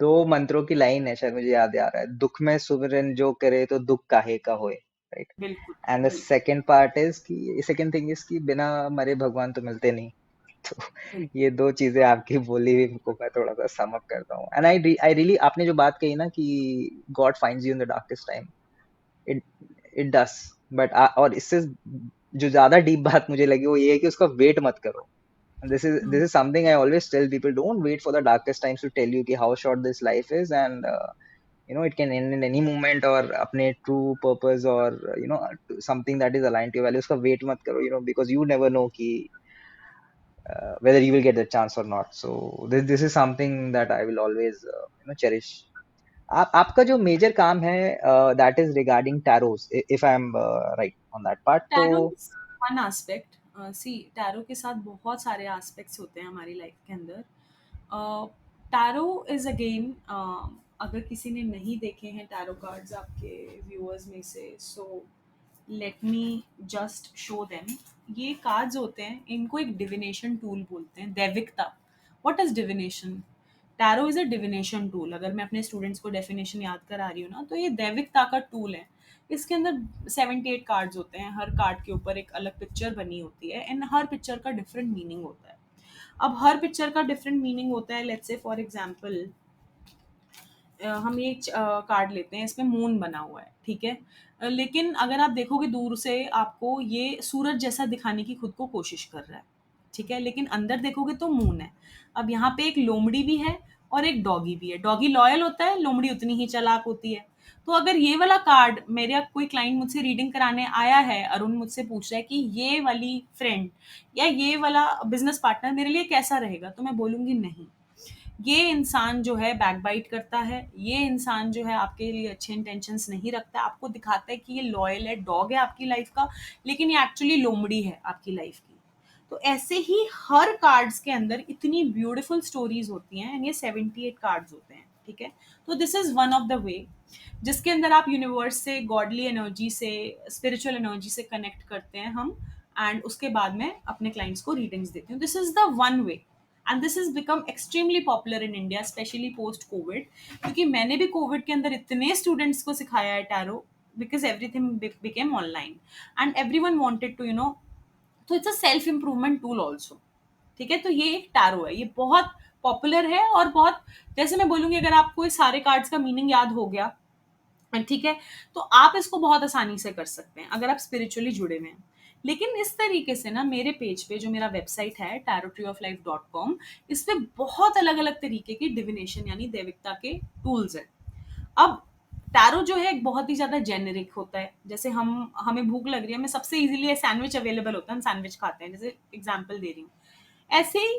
B: दो मंत्रों की लाइन है, शायद मुझे याद आ रहा है, दुख में सुमिरन जो करे तो दुख काहे का होए, राइट?
A: बिल्कुल
B: and the second part is कि सेकंड थिंग इज कि बिना मरे भगवान तो मिलते नहीं। तो ये दो चीजें आपकी बोली हुई को मैं थोड़ा सा सम अप करता हूँ। एंड आई रियली, आपने जो बात कही ना कि God finds you in the darkest time, it it does, but और इससे जो ज्यादा डीप बात मुझे लगी वो ये है कि उसका वेट मत करो। This is something I always tell people: don't wait for the darkest times to tell you कि how short this life is, and it can end in any moment, or अपने true purpose, or something that is aligned to your values, उसका wait मत करो, because you never know कि whether you will get the chance or not. So this is something that I will always cherish. आपका जो major काम है that is regarding tarots, if I am right on that part. तो
A: tarot one aspect, सी tarot के साथ बहुत सारे aspects होते हैं हमारी लाइफ के अंदर. टैरो इज अगेन, अगर किसी ने नहीं देखे हैं टैरो कार्ड्स आपके व्यूअर्स में से, so let me just show them. ये कार्ड्स होते हैं, इनको एक डिविनेशन टूल बोलते हैं, दैविकता. What is divination? Tarot is a divination tool. अगर मैं अपने स्टूडेंट्स को डेफिनेशन याद करा रही हूँ ना, तो ये दैविकता का टूल है. इसके अंदर 78 कार्ड्स होते हैं, हर कार्ड के ऊपर एक अलग पिक्चर बनी होती है, एंड हर पिक्चर का डिफरेंट मीनिंग होता है. अब हर पिक्चर का डिफरेंट मीनिंग होता है. लेट्स से फॉर एग्जांपल हम ये कार्ड लेते हैं, इसमें मून बना हुआ है, ठीक है. लेकिन अगर आप देखोगे दूर से, आपको ये सूरज जैसा दिखाने की खुद को कोशिश कर रहा है, ठीक है, लेकिन अंदर देखोगे तो मून है. अब यहाँ पे एक लोमड़ी भी है और एक डॉगी भी है. डॉगी लॉयल होता है, लोमड़ी उतनी ही चालाक होती है. तो अगर ये वाला कार्ड, मेरा कोई क्लाइंट मुझसे रीडिंग कराने आया है, अरुण मुझसे पूछ रहा है कि ये वाली फ्रेंड या ये वाला बिजनेस पार्टनर मेरे लिए कैसा रहेगा, तो मैं बोलूंगी नहीं, ये इंसान जो है बैकबाइट करता है, ये इंसान जो है आपके लिए अच्छे इंटेंशंस नहीं रखता है, आपको दिखाता है कि ये लॉयल है, डॉग है आपकी लाइफ का, लेकिन ये एक्चुअली लोमड़ी है आपकी लाइफ की. तो ऐसे ही हर कार्ड्स के अंदर इतनी ब्यूटीफुल स्टोरीज होती हैं, एंड ये 78 कार्ड्स होते हैं, ठीक है. तो this is one of the way जिसके अंदर आप यूनिवर्स से, गॉडली एनर्जी से, स्पिरिचुअल एनर्जी से कनेक्ट करते हैं हम, एंड उसके बाद में अपने क्लाइंट्स को रीडिंग्स देती हूँ. This is the one way, and this is become extremely popular in India, specially post Covid, क्योंकि मैंने भी कोविड के अंदर इतने स्टूडेंट्स को सिखाया है tarot, because everything became online and every one wanted to तो it's a self improvement tool also, ठीक है. तो ये एक टैरो है, ये बहुत पॉपुलर है, और बहुत, जैसे मैं बोलूंगी, अगर आपको इस सारे कार्ड्स का मीनिंग याद हो गया, ठीक है, तो आप इसको बहुत आसानी से कर सकते हैं अगर आप स्पिरिचुअली जुड़े हुए हैं. लेकिन इस तरीके से ना, मेरे पेज पे जो मेरा वेबसाइट है tarotreeoflife.com, इस पे बहुत अलग अलग तरीके की डिविनेशन यानी दैविकता के टूल्स हैं. अब टैरो जो है एक बहुत ही ज्यादा जेनेरिक होता है. जैसे हमें भूख लग रही है, हमें सबसे इजीली सैंडविच अवेलेबल होता है, हम सैंडविच खाते हैं, जैसे एग्जांपल दे रही हूँ. ऐसे ही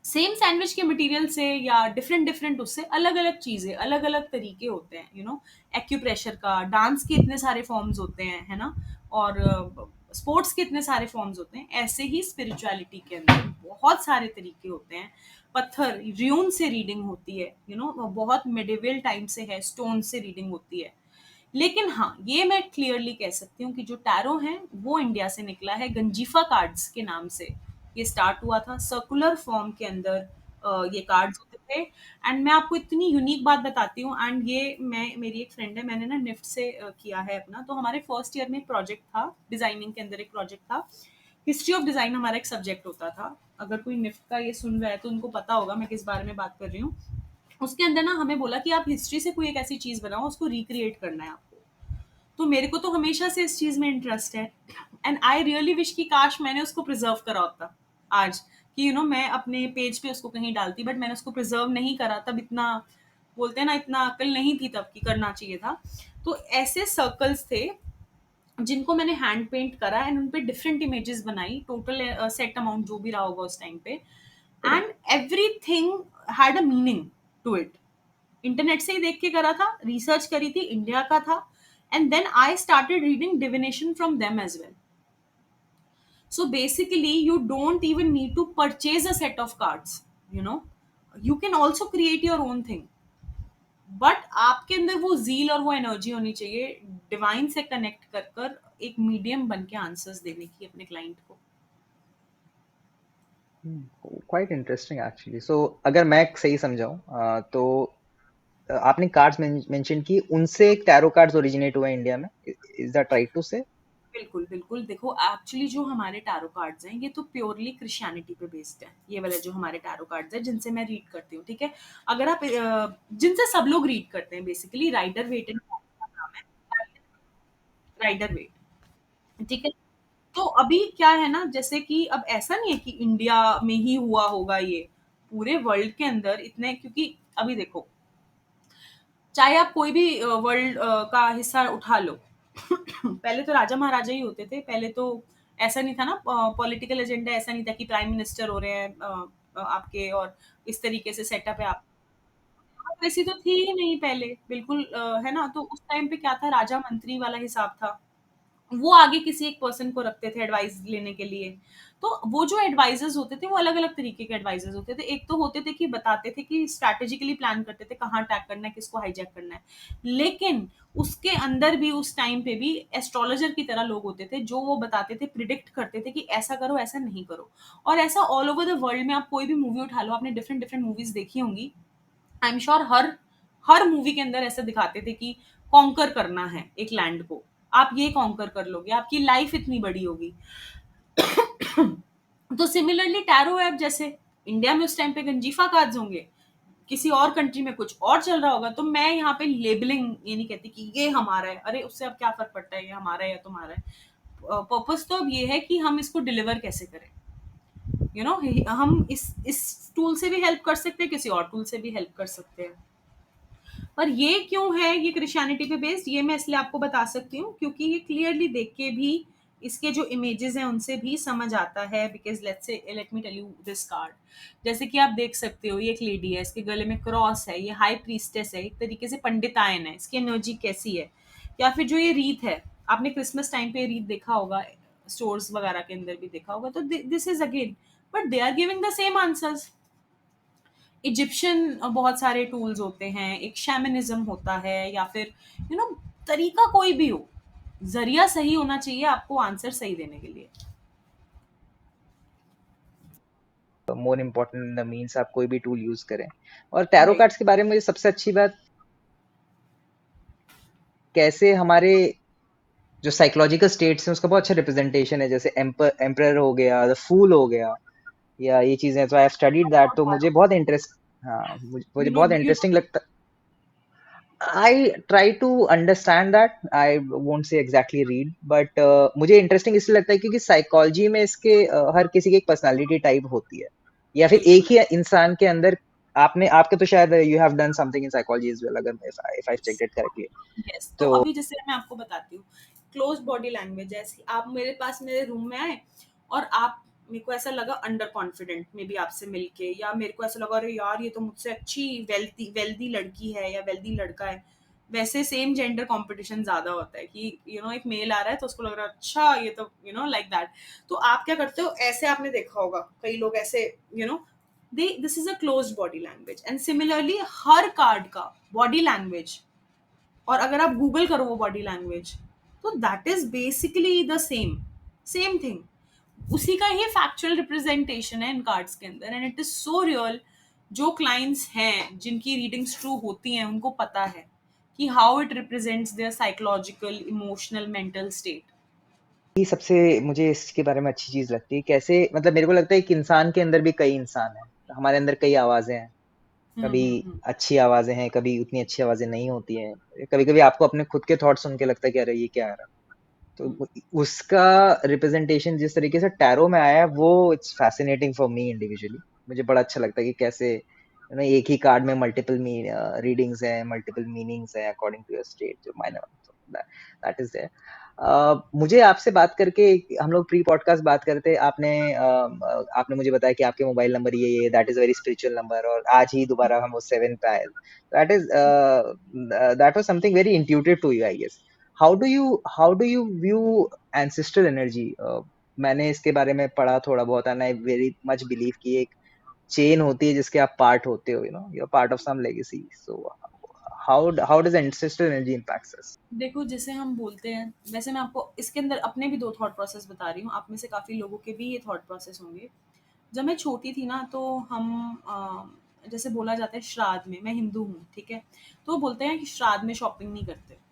A: सेम सैंडविच के मटेरियल से या डिफरेंट डिफरेंट उससे अलग अलग चीजें, अलग अलग तरीके होते हैं, एक्यूप्रेशर का, डांस के इतने सारे फॉर्म्स होते हैं, है ना, और स्पोर्ट्स के इतने सारे फॉर्म्स होते हैं. ऐसे ही स्पिरिचुअलिटी के अंदर बहुत सारे तरीके होते हैं. पत्थर र्यून से रीडिंग होती है, बहुत मेडिवल टाइम से है, स्टोन से रीडिंग होती है. लेकिन हाँ, ये मैं क्लियरली कह सकती हूँ कि जो टैरो है वो इंडिया से निकला है, गंजीफा कार्ड्स के नाम से ये स्टार्ट हुआ था. सर्कुलर फॉर्म के अंदर ये कार्ड्स होते थे. एंड मैं आपको इतनी यूनिक बात बताती हूँ, एंड ये मेरी एक फ्रेंड है, मैंने ना निफ्ट से किया है अपना. तो हमारे फर्स्ट ईयर में एक प्रोजेक्ट था, डिजाइनिंग के अंदर एक प्रोजेक्ट था. हिस्ट्री ऑफ डिजाइन हमारा एक सब्जेक्ट होता था. अगर कोई निफ्ट का ये सुन रहा है तो उनको पता होगा मैं किस बारे में बात कर रही हूँ. उसके अंदर ना हमें बोला कि आप हिस्ट्री से कोई एक ऐसी चीज बनाओ, उसको रिक्रिएट करना है आपको. तो मेरे को तो हमेशा से इस चीज में इंटरेस्ट है, एंड आई रियली विश कि काश मैंने उसको प्रिजर्व करा होता आज, कि मैं अपने पेज पे उसको कहीं डालती, बट मैंने उसको प्रिजर्व नहीं करा. तब इतना, बोलते हैं ना, इतना अकल नहीं थी तब, कि करना चाहिए था. तो ऐसे सर्कल्स थे जिनको मैंने हैंड पेंट करा, एंड उन पे डिफरेंट इमेजेस बनाई, टोटल सेट अमाउंट जो भी रहा होगा उस टाइम पे, and everything had a meaning to it. Internet से ही देख के करा था, रिसर्च करी थी, इंडिया का था, and then I started reading divination from them as well. So basically you don't even need to purchase a set of cards, you know you can also create your own thing, but आपके अंदर वो जील और वो energy होनी चाहिए divine से connect कर कर एक मीडियम बन के आंसर्स देने की अपने क्लाइंट को.
B: Quite interesting actually. सो अगर मैं सही समझाऊं तो आपने कार्ड्स मेंशन की, उनसे एक टैरो कार्ड्स ओरिजिनेट हुआ है इंडिया में, इज दैट राइट टू से?
A: बिल्कुल बिल्कुल. देखो, एक्चुअली जो हमारे टैरो कार्ड्स हैं ये तो प्योरली क्रिश्चियनिटी पे बेस्ड है. ये वाले जो हमारे टैरो कार्ड्स हैं जिनसे मैं रीड करती हूँ, ठीक है, अगर आप जिनसे सब लोग रीड करते हैं, बेसिकली राइडर वेट एंड नाम है, राइडर वेट, ठीक है. तो अभी क्या है ना, जैसे कि अब ऐसा नहीं है कि इंडिया में ही हुआ होगा ये, पूरे वर्ल्ड के अंदर इतने, क्योंकि अभी देखो, चाहे आप कोई भी वर्ल्ड का हिस्सा उठा लो। पहले तो राजा महाराजा ही होते थे, पहले तो ऐसा नहीं था ना, पॉलिटिकल एजेंडा ऐसा नहीं था कि प्राइम मिनिस्टर हो रहे हैं आपके, और इस तरीके से सेटअप है आप। वैसी तो थी ही नहीं पहले, बिल्कुल है ना। तो उस टाइम पे क्या था, राजा मंत्री वाला हिसाब था। वो आगे किसी एक पर्सन को रखते थे एडवाइस लेने के लिए। तो वो जो एडवाइजर्स होते थे वो अलग अलग तरीके के एडवाइजर्स होते थे। एक तो होते थे कि बताते थे कि स्ट्रैटेजिकली प्लान करते थे कहाँ अटैक करना है, किसको हाईजैक करना है। लेकिन उसके अंदर भी, उस टाइम पे भी एस्ट्रोलॉजर की तरह लोग होते थे जो वो बताते थे, प्रिडिक्ट करते थे कि ऐसा करो, ऐसा नहीं करो। और ऐसा ऑल ओवर द वर्ल्ड में आप कोई भी मूवी उठा लो, आपने डिफरेंट डिफरेंट मूवीज देखी होंगी। I am sure her her movie के अंदर ऐसा दिखाते थे कि कॉन्कर करना है एक लैंड को, आप ये कॉन्कर कर लोगे, आपकी लाइफ इतनी बड़ी होगी। तो सिमिलरली टैरो ऐप जैसे, इंडिया में उस टाइम पे गंजीफा कार्ड्स होंगे, किसी और कंट्री में कुछ और चल रहा होगा। तो मैं यहाँ पे लेबलिंग ये नहीं कहती कि ये हमारा है, अरे उससे अब क्या फर्क पड़ता है, ये हमारा है या तुम्हारा है। पर्पस तो अब ये है कि हम इसको डिलीवर कैसे करें। हम इस टूल से भी हेल्प कर सकते हैं, किसी और टूल से भी हेल्प कर सकते हैं। पर ये क्यों है ये क्रिश्चियनिटी पे बेस्ड, ये मैं इसलिए आपको बता सकती हूँ क्योंकि ये क्लियरली देख के भी, इसके जो इमेजेस हैं उनसे भी समझ आता है। Because let me tell you this card. जैसे कि आप देख सकते हो, ये एक लेडी है, इसके गले में क्रॉस है, ये हाई प्रीस्टेस है, एक तरीके से पंडितायन है, इसकी एनर्जी कैसी है। या फिर जो ये रीत है, आपने क्रिसमस टाइम पे ये रीत देखा होगा, स्टोर्स वगैरह के अंदर भी देखा होगा। तो this is again, but they are giving the same answers. Egyptian बहुत सारे टूल्स होते हैं, एक शैमनिज्म होता है, या फिर तरीका कोई भी हो, जरिया सही होना चाहिए आपको आंसर सही देने के लिए।
B: मोर इम्पोर्टेंट द मीन्स आप कोई भी टूल यूज करें। और टैरो
A: राइट।
B: कार्ड्स के बारे में मुझे सबसे अच्छी बात, कैसे हमारे जो साइकोलॉजिकल स्टेट्स हैं उसका बहुत अच्छा रिप्रेजेंटेशन है। जैसे एम्परर हो गया, द फूल हो गया, या ये चीजें, तो आई हैव स्टडीड दैट, तो मुझे बहुत इंटरेस्ट, हाँ मुझे बहुत
A: यू नो
B: इंटरेस्टिंग लगता। I try to understand that, I won't say exactly read, but मुझे इंटरेस्टिंग इसलिए लगता है क्योंकि साइकोलॉजी में इसके हर किसी की एक पर्सनालिटी टाइप होती है, या फिर
A: बिल्कुल।
B: एक ही इंसान के अंदर। आपने आपके तो शायद you have done something in psychology as well, अगर if I checked it correctly.
A: Yes, तो
B: तो
A: अभी जैसे मैं आपको बताती हूँ, क्लोज बॉडी लैंग्वेज, जैसे आप मेरे पास मेरे रूम में आए और आप, मेरे को ऐसा लगा अंडर कॉन्फिडेंट मे बी आपसे मिलके, या मेरे को ऐसा लगा अरे यार ये तो मुझसे अच्छी वेल्दी वेल्दी लड़की है या वेल्दी लड़का है। वैसे सेम जेंडर कंपटीशन ज्यादा होता है कि एक मेल आ रहा है तो उसको लग रहा है अच्छा ये तो लाइक दैट। तो आप क्या करते हो, ऐसे आपने देखा होगा कई लोग ऐसे, you know they this is a closed body language. And similarly her card का बॉडी लैंग्वेज, और अगर आप गूगल करो वो बॉडी लैंग्वेज, तो that is basically the same same thing. उसी का ही फैक्चुअल रिप्रेजेंटेशन है इन कार्ड्स के अंदर, and it is so real. जो क्लाइंट्स हैं जिनकी रीडिंग्स ट्रू होती हैं उनको पता है कि how it represents their psychological, emotional, mental state.
B: ये सबसे मुझे इसके बारे में अच्छी चीज लगती है, कैसे मतलब मेरे को लगता है कि इंसान के अंदर भी कई इंसान हैं, हमारे अंदर कई आवाजें हैं। कभी
A: हम्म।
B: अच्छी आवाजें हैं, कभी उतनी अच्छी आवाजें नहीं होती हैं। कभी कभी आपको अपने खुद के थॉट सुन के लगता है कि अरे ये क्या आ रहा है।
A: हम्म।
B: तो उसका रिप्रेजेंटेशन जिस तरीके से टैरो में आया है, वो it's fascinating for me individually. मुझे बड़ा अच्छा लगता है कि कैसे एक ही कार्ड में मल्टीपल रीडिंग्स हैं, मल्टीपल मीनिंग्स हैं अकॉर्डिंग टू योर स्टेट, जो मायने दैट इज देयर। मुझे आपसे बात करके, हम लोग प्री पॉडकास्ट बात करते, आपने मुझे बताया कि आपके मोबाइल नंबर ये that is very spiritual number, और आज ही दोबारा हम वो 7 पे आए। That was something very intuitive to you, I guess. How do you view ancestral energy? मैंने इसके बारे में पढ़ा थोड़ा बहुत, and I very much believe कि एक चेन होती है जिसके आप पार्ट होते हो, you are part of some legacy. So how does ancestral energy impacts us?
A: देखो, जैसे हम बोलते हैं, वैसे मैं आपको इसके अंदर अपने भी दो थॉट प्रोसेस बता रही हूँ, आप में से काफ़ी लोगों के भी ये थॉट प्रोसेस होंगे। जब मैं छोटी थी ना, तो हम जैसे बोला जाता है श्राद्ध में, मैं हिंदू हूँ ठीक है, तो वो बोलते हैं कि श्राद्ध में शॉपिंग नहीं करते।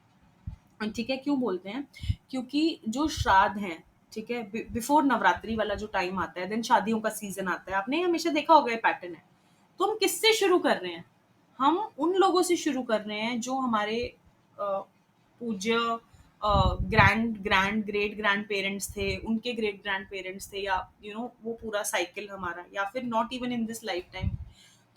A: ठीक है, क्यों बोलते हैं? क्योंकि जो श्राद्ध हैं, ठीक है, बिफोर नवरात्रि वाला जो टाइम आता है, देन शादियों का सीजन आता है, आपने हमेशा देखा होगा ये पैटर्न है। तो हम किससे शुरू कर रहे हैं? हम उन लोगों से शुरू कर रहे हैं जो हमारे पूज्य grand grand great grand parents थे, उनके ग्रेट ग्रैंड पेरेंट्स थे, या वो पूरा साइकिल हमारा, या फिर not even in this life time.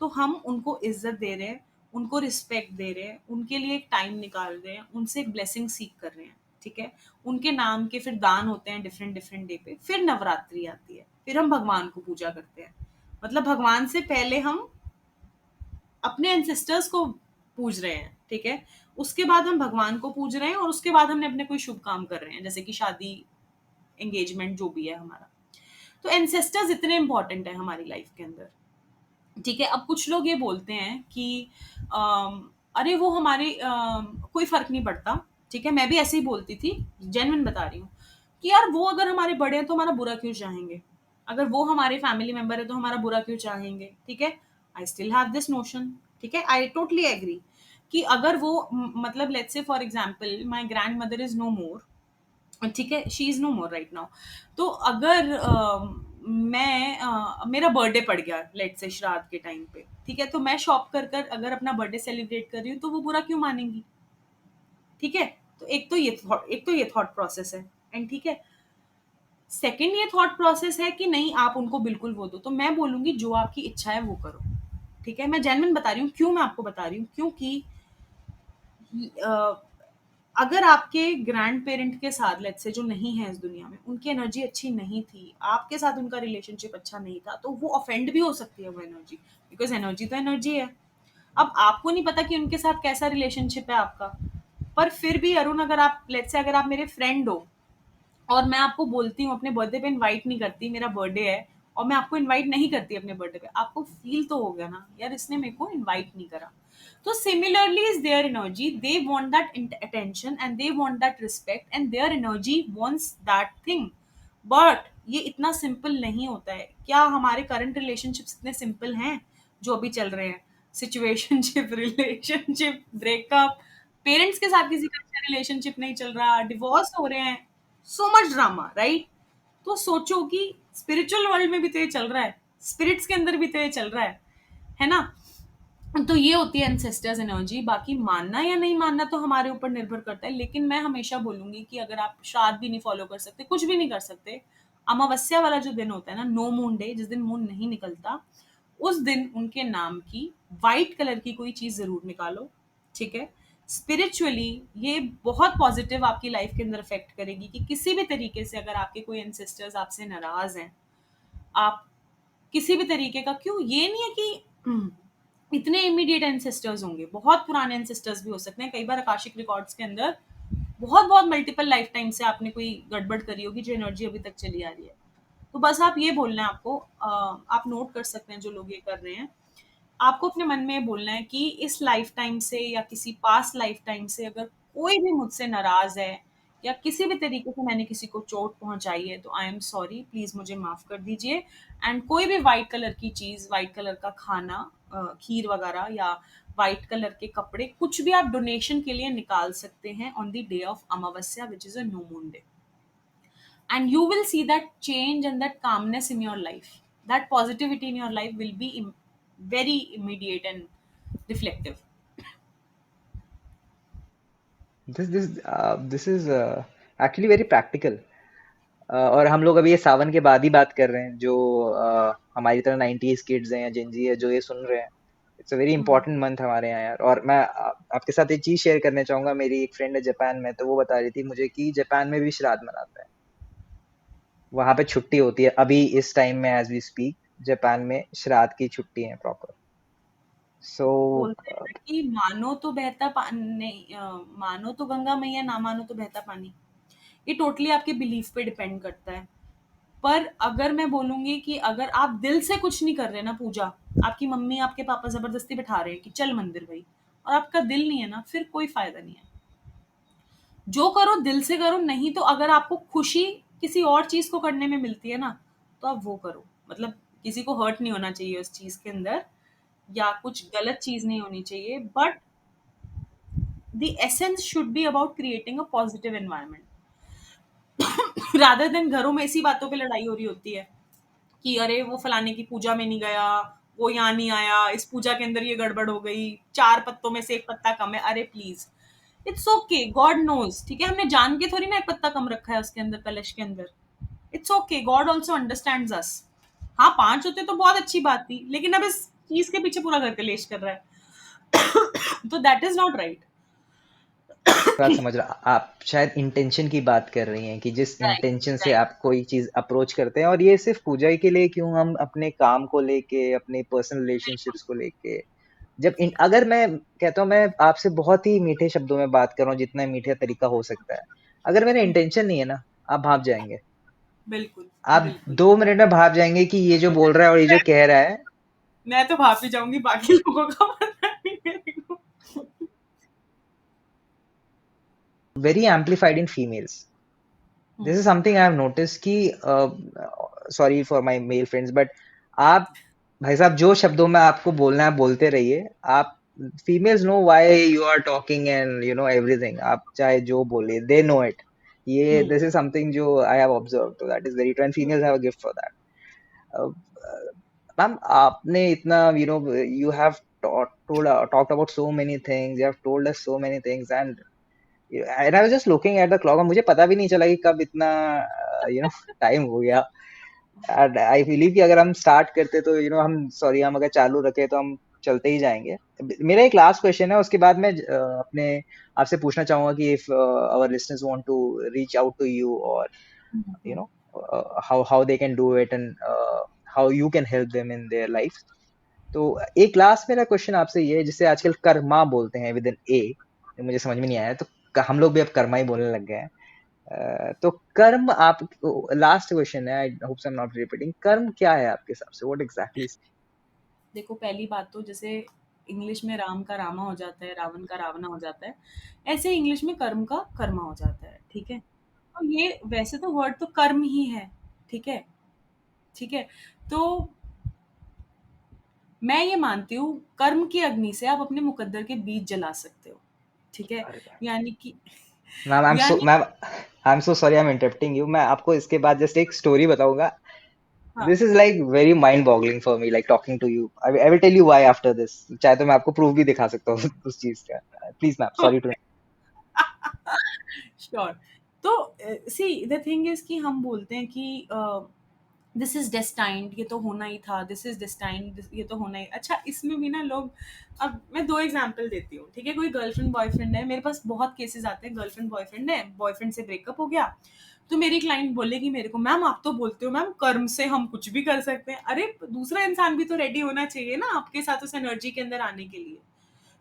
A: तो हम उनको इज्जत दे रहे हैं, उनको रिस्पेक्ट दे रहे हैं, उनके लिए एक टाइम निकाल रहे हैं, उनसे एक ब्लेसिंग सीख कर रहे हैं, ठीक है। उनके नाम के फिर दान होते हैं डिफरेंट डिफरेंट डे पे, फिर नवरात्रि आती है, फिर हम भगवान को पूजा करते हैं। मतलब भगवान से पहले हम अपने एंसेस्टर्स को पूज रहे हैं, ठीक है। उसके बाद हम भगवान को पूज रहे हैं और उसके बाद हमने अपने कोई शुभ काम कर रहे हैं, जैसे कि शादी, एंगेजमेंट, जो भी है हमारा। तो एंसेस्टर्स इतने इंपॉर्टेंट है हमारी लाइफ के अंदर, ठीक है। अब कुछ लोग ये बोलते हैं कि अरे वो हमारे कोई फर्क नहीं पड़ता, ठीक है। मैं भी ऐसे ही बोलती थी, जेन्युइन बता रही हूँ, कि यार वो अगर हमारे बड़े हैं तो हमारा बुरा क्यों चाहेंगे, अगर वो हमारे फैमिली मेंबर है तो हमारा बुरा क्यों चाहेंगे, ठीक है। I still have this notion, ठीक है। आई टोटली एग्री कि अगर वो मतलब let's say for example my grandmother is no more, ठीक है, she is no more right now. तो अगर मेरा बर्थडे पड़ गया लेट से श्राद्ध के टाइम पे, ठीक है, तो मैं शॉप कर कर अगर अपना बर्थडे सेलिब्रेट कर रही हूँ तो वो बुरा क्यों मानेंगी, ठीक है। तो एक तो ये थॉट प्रोसेस है, एंड ठीक है। सेकंड ये थॉट प्रोसेस है कि नहीं आप उनको बिल्कुल वो दो, तो मैं बोलूंगी जो आपकी इच्छा है वो करो, ठीक है। मैं जेन्युइन बता रही हूँ, क्यों मैं आपको बता रही हूँ, क्योंकि अगर आपके ग्रैंड पेरेंट के साथ लेट्स से जो नहीं है इस दुनिया में, उनकी एनर्जी अच्छी नहीं थी, आपके साथ उनका रिलेशनशिप अच्छा नहीं था, तो वो ऑफेंड भी हो सकती है वो एनर्जी, बिकॉज एनर्जी तो एनर्जी है। अब आपको नहीं पता कि उनके साथ कैसा रिलेशनशिप है आपका, पर फिर भी अरुण, अगर आप लेट्स से अगर आप मेरे फ्रेंड हो और मैं आपको बोलती हूँ अपने बर्थडे पे इनवाइट नहीं करती, मेरा बर्थडे है और मैं आपको इनवाइट नहीं करती अपने बर्थडे पे, आपको फील तो हो गया ना यार इसने मेरे को इनवाइट नहीं करा। तो similarly is their energy, they want that attention and they want that respect and their energy wants that thing. But ये इतना सिंपल नहीं होता है। क्या हमारे करंट रिलेशनशिप्स इतने सिंपल हैं जो अभी चल रहे हैं? सिचुएशनशिप, रिलेशनशिप, ब्रेकअप, पेरेंट्स के साथ किसी का अच्छा रिलेशनशिप नहीं चल रहा, डिवोर्स हो रहे हैं, सो मच ड्रामा, राइट। तो सोचो कि स्पिरिचुअल वर्ल्ड में भी तो ये चल रहा है, स्पिरिट्स के अंदर भी तो ये चल रहा है ना। तो ये होती है एंसेस्टर्स एनर्जी। बाकी मानना या नहीं मानना तो हमारे ऊपर निर्भर करता है, लेकिन मैं हमेशा बोलूंगी कि अगर आप श्राद्ध भी नहीं फॉलो कर सकते, कुछ भी नहीं कर सकते, अमावस्या वाला जो दिन होता है ना, नो मून डे, जिस दिन मून नहीं निकलता, उस दिन उनके नाम की वाइट कलर की कोई चीज जरूर निकालो, ठीक है। स्पिरिचुअली ये बहुत पॉजिटिव आपकी लाइफ के अंदर अफेक्ट करेगी कि किसी भी तरीके से अगर आपके कोई एंसेस्टर्स आपसे नाराज हैं, आप किसी भी तरीके का, क्यों ये नहीं है कि इतने इमीडिएट एंसेस्टर्स होंगे, बहुत पुराने एंसेस्टर्स भी हो सकते हैं। कई बार आकाशिक रिकॉर्ड्स के अंदर बहुत बहुत मल्टीपल लाइफ टाइम से आपने कोई गड़बड़ करी होगी जो एनर्जी अभी तक चली आ रही है। तो बस आप ये बोलना है आपको, आप नोट कर सकते हैं जो लोग ये कर रहे हैं, आपको अपने मन में बोलना है कि इस लाइफ टाइम से या किसी पास लाइफ टाइम से अगर कोई भी मुझसे नाराज है या किसी भी तरीके से मैंने किसी को चोट पहुंचाई है, तो आई एम सॉरी, प्लीज मुझे माफ कर दीजिए। एंड कोई भी वाइट कलर की चीज, वाइट कलर का खाना, खीर वगैरह या वाइट कलर के कपड़े, कुछ भी आप डोनेशन के लिए निकाल सकते हैं on the day of Amavasya, which is a new moon day, and you will see that change and that calmness in your life, that positivity in your life will be very immediate and reflective.
B: This is actually very practical. और हम लोग अभी ये सावन के बाद ही बात कर रहे हैं, जो हमारी तरह 90s किड्स हैं या जेंजी है जो ये सुन रहे हैं। It's a very important month हमारे यहाँ यार। और मैं आपके साथ एक चीज शेयर करना चाहूंगा। मेरी एक फ्रेंड है जापान में, तो वो बता रही थी मुझे कि जापान में भी श्राद्ध मनाता है, वहां पे छुट्टी होती है अभी इस टाइम में, एज वी स्पीक जापान में श्राद्ध की छुट्टी है प्रॉपर। सो
A: बोलते हैं ना कि मानो तो बहता पानी, मानो तो गंगा मैया, ना मानो तो बहता पानी। ये टोटली आपके बिलीफ पे डिपेंड करता है। पर अगर मैं बोलूंगी कि अगर आप दिल से कुछ नहीं कर रहे ना पूजा, आपकी मम्मी आपके पापा जबरदस्ती बिठा रहे हैं कि चल मंदिर भाई, और आपका दिल नहीं है ना, फिर कोई फायदा नहीं है। जो करो दिल से करो, नहीं तो अगर आपको खुशी किसी और चीज को करने में मिलती है ना, तो आप वो करो। मतलब किसी को हर्ट नहीं होना चाहिए उस चीज के अंदर, या कुछ गलत चीज नहीं होनी चाहिए, but the essence should be about creating a positive environment, rather than घरों में इसी बातों पे लड़ाई हो रही होती है कि अरे वो फलाने की पूजा में नहीं गया, वो यहाँ नहीं आया, इस पूजा के अंदर ये गड़बड़ हो गई, 4 पत्तों में से एक पत्ता कम है। अरे please, it's okay, God knows, ठीक है, हमने जान के थोड़ी ना एक पत्ता कम रखा है उसके अंदर, कलश के अंदर। It's okay, God also understands us. हाँ 5 होते तो बहुत अच्छी बात थी, लेकिन अब इस चीज के पीछे पूरा घर कलेश कर रहा है। तो दैट इज नॉट राइट.
B: बात समझ रहा, आप शायद इंटेंशन की बात कर रही हैं कि जिस
A: राइट.
B: इंटेंशन से
A: राइट.
B: आप कोई चीज अप्रोच करते हैं, और ये सिर्फ पूजा ही के लिए क्यों, हम अपने काम को लेके, अपने पर्सनल रिलेशनशिप्स को लेके, अगर मैं कहता हूँ, मैं आपसे बहुत ही मीठे शब्दों में बात कर रहा हूँ, जितना मीठा तरीका हो सकता है, अगर मेरा इंटेंशन नहीं है ना, आप भाप जाएंगे।
A: बिल्कुल.
B: आप
A: बिल्कुल.
B: 2 मिनट में भाप जाएंगे कि ये जो बोल रहा है और ये जो कह रहा है।
A: मैं तो भाप ही जाऊंगी, बाकी लोगों का पता नहीं मेरे को.
B: Very amplified in females. This
A: hmm.
B: Is something I have notice कि, sorry for my male friends, but आप, भाई साहब, जो शब्दों में आपको बोलना है बोलते रहिए। आप, females know why you are talking and you know everything, आप चाहे जो बोलिए, दे नो इट। ये,
A: हम्म.
B: दिस इज समथिंग जो आई हैव ऑब्जर्व, तो that is very true, and females have a gift for that. Ma'am, आपने इतना, you have talked about so many things, you have told us so many things, and I was just looking at the clock, और मुझे पता भी नहीं चला कि कब इतना टाइम हो गया। एंड आई बिलीव कि अगर हम स्टार्ट करते तो हम, सॉरी, हम अगर चालू रखे तो हम चलते ही जाएंगे। मेरा एक लास्ट क्वेश्चन है, उसके बाद मैं अपने आपसे पूछना चाहूंगा कि if our listeners want to reach out to you, और you know how they can do it, and how you can help them in their life। तो एक लास्ट मेरा क्वेश्चन आपसे ये है, जिसे आजकल कर्मा बोलते हैं विद एन ए, मुझे समझ में नहीं आया, तो हम लोग भी अब कर्मा ही बोलने लग गए हैं। तो कर्म, आप, लास्ट क्वेश्चन है, I hope I am not repeating, कर्म क्या है आपके हिसाब से, व्हाट एग्जैक्टली?
A: देखो, पहली बात तो जैसे इंग्लिश में राम का रामा हो जाता है, रावण का रावणा हो जाता है, ऐसे इंग्लिश में कर्म का कर्मा हो जाता है. ठीक है. तो ये वैसे तो वर्ड तो कर्म ही है. ठीक है. ठीक है. तो मैं ये मानती हूँ, कर्म की अग्नि से आप अपने मुकद्दर के बीज जला सकते हो. ठीक है. यानी कि
B: मैम,
A: यानी
B: I am so sorry, I am interrupting you. मैं आपको इसके बाद जस्ट एक स्टोरी बताऊंगा।
A: हाँ.
B: This is like very mind boggling for me, like talking to you. I will tell you why after this. चाहे तो मैं आपको प्रूफ भी दिखा सकता हूँ उस चीज का। Please ma'am, sorry too.
A: Sure. तो सी द थिंग इज कि हम बोलते हैं कि दिस इज डेस्टाइन्ड, ये तो होना ही था, दिस इज डेस्टाइन्ड, ये तो होना ही. अच्छा, इसमें भी ना लोग, अब मैं दो एग्जांपल देती हूँ. ठीक है. कोई गर्लफ्रेंड बॉयफ्रेंड है, मेरे पास बहुत केसेस आते हैं. गर्लफ्रेंड बॉयफ्रेंड है, बॉयफ्रेंड से ब्रेकअप हो गया, तो मेरी क्लाइंट बोलेगी मेरे को, मैम आप तो बोलते हो मैम कर्म से हम कुछ भी कर सकते हैं. अरे, दूसरा इंसान भी तो रेडी होना चाहिए ना आपके साथ उस एनर्जी के अंदर आने के लिए.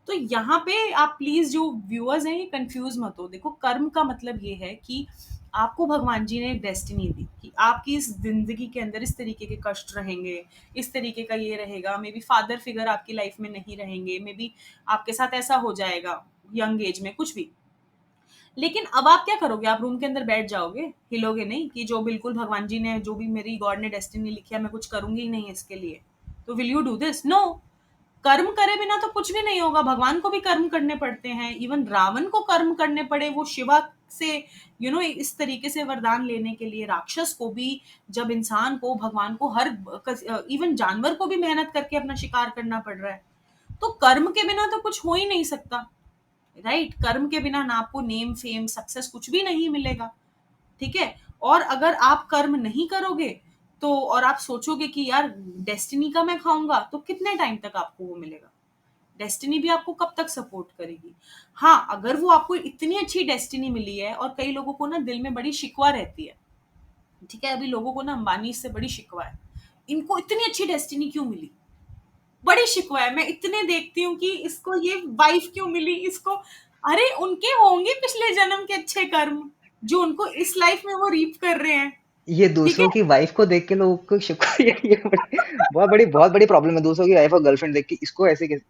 A: तो यहाँ पे आप प्लीज, जो व्यूअर्स हैं, ये कंफ्यूज मत हो. देखो, कर्म का मतलब ये है कि आपको भगवान जी ने एक डेस्टिनी दी कि आपकी इस जिंदगी के अंदर इस तरीके के कष्ट रहेंगे, इस तरीके का ये रहेगा, मे बी फादर फिगर आपकी लाइफ में नहीं रहेंगे, मे बी आपके साथ ऐसा हो जाएगा यंग एज में, कुछ भी. लेकिन अब आप क्या करोगे? आप रूम के अंदर बैठ जाओगे, हिलोगे नहीं कि जो बिल्कुल भगवान जी ने, जो भी मेरी गॉड ने डेस्टिनी लिखी है, मैं कुछ करूंगी ही नहीं इसके लिए. तो will you do this? No. कर्म करे बिना तो कुछ भी नहीं होगा. भगवान को भी कर्म करने पड़ते हैं. इवन रावण को कर्म करने पड़े, वो शिवा से इस तरीके से वरदान लेने के लिए. राक्षस को भी, जब इंसान को, भगवान को, हर इवन जानवर को भी मेहनत करके अपना शिकार करना पड़ रहा है. तो कर्म के बिना तो कुछ हो ही नहीं सकता. राइट. कर्म के बिना ना आपको नेम, फेम, सक्सेस, कुछ भी नहीं मिलेगा. ठीक है. और अगर आप कर्म नहीं करोगे, तो और आप सोचोगे कि यार डेस्टिनी का मैं खाऊंगा, तो कितने टाइम तक आपको वो मिलेगा? डेस्टिनी भी आपको कब तक सपोर्ट करेगी? हाँ, अगर वो आपको इतनी अच्छी डेस्टिनी मिली है, और कई लोगों को ना दिल में बड़ी शिकवा रहती है. ठीक है. अभी लोगों को ना अंबानी से बड़ी शिकवा है, इनको इतनी अच्छी डेस्टिनी क्यों मिली, बड़ी शिकवा है. मैं इतने देखती हूँ कि इसको ये वाइफ क्यों मिली इसको. अरे, उनके होंगे पिछले जन्म के अच्छे कर्म, जो उनको इस लाइफ में वो रीप कर रहे हैं.
B: ये
A: ठीक
B: दूसरों
A: है.
B: की वाइफ को देख के लोगों को शुक्र, बहुत बड़ी प्रॉब्लम है, दूसरों की वाइफ और गर्लफ्रेंड देख के इसको ऐसे कैसे।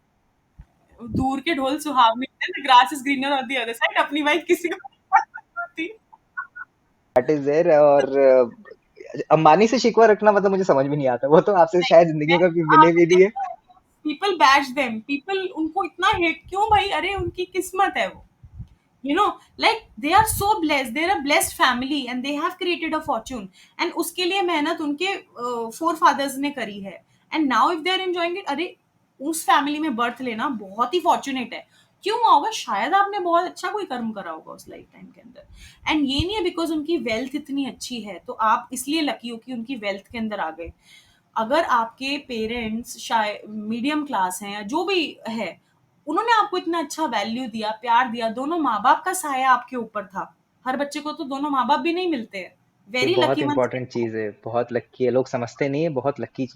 A: दूर के ढोल सुहावने, the grass is greener on the other side. अपनी वाइफ किसी को नहीं होती.
B: That is there. और अंबानी से शिकवा रखना मतलब मुझे समझ में नहीं आता, वो तो आपसे शायद जिंदगी में कभी मिले भी नहीं है।
A: पीपल बैश देम, पीपल उनको इतना हेट क्यों भाई? अरे, उनकी किस्मत है वो. Like they are so blessed, they're a blessed family and they have created a fortune, and उसके लिए मेहनत उनके forefathers ने करी है. And now if they are enjoying it, अरे, उस फैमिली में बर्थ लेना बहुत ही फॉर्चुनेट है. क्यों हुआ होगा? शायद आपने बहुत अच्छा कोई कर्म करा होगा उस लाइफ टाइम के अंदर. एंड ये नहीं है बिकॉज उनकी वेल्थ इतनी अच्छी है तो आप इसलिए लकी हो कि उनकी वेल्थ के अंदर आ गए. अगर आपके पेरेंट्स शायद मीडियम क्लास हैं या जो भी है, उन्होंने आपको इतना अच्छा वैल्यू दिया, प्यार दिया, दोनों माँ बाप का साया आपके ऊपर था। हर बच्चे को तो दोनों माँ बाप भी नहीं मिलते हैं।
B: ये
A: वेरी
B: बहुत
A: लकी वन।
B: इंपॉर्टेंट चीज है, बहुत लकी है, लोग समझते नहीं है, बहुत लकी।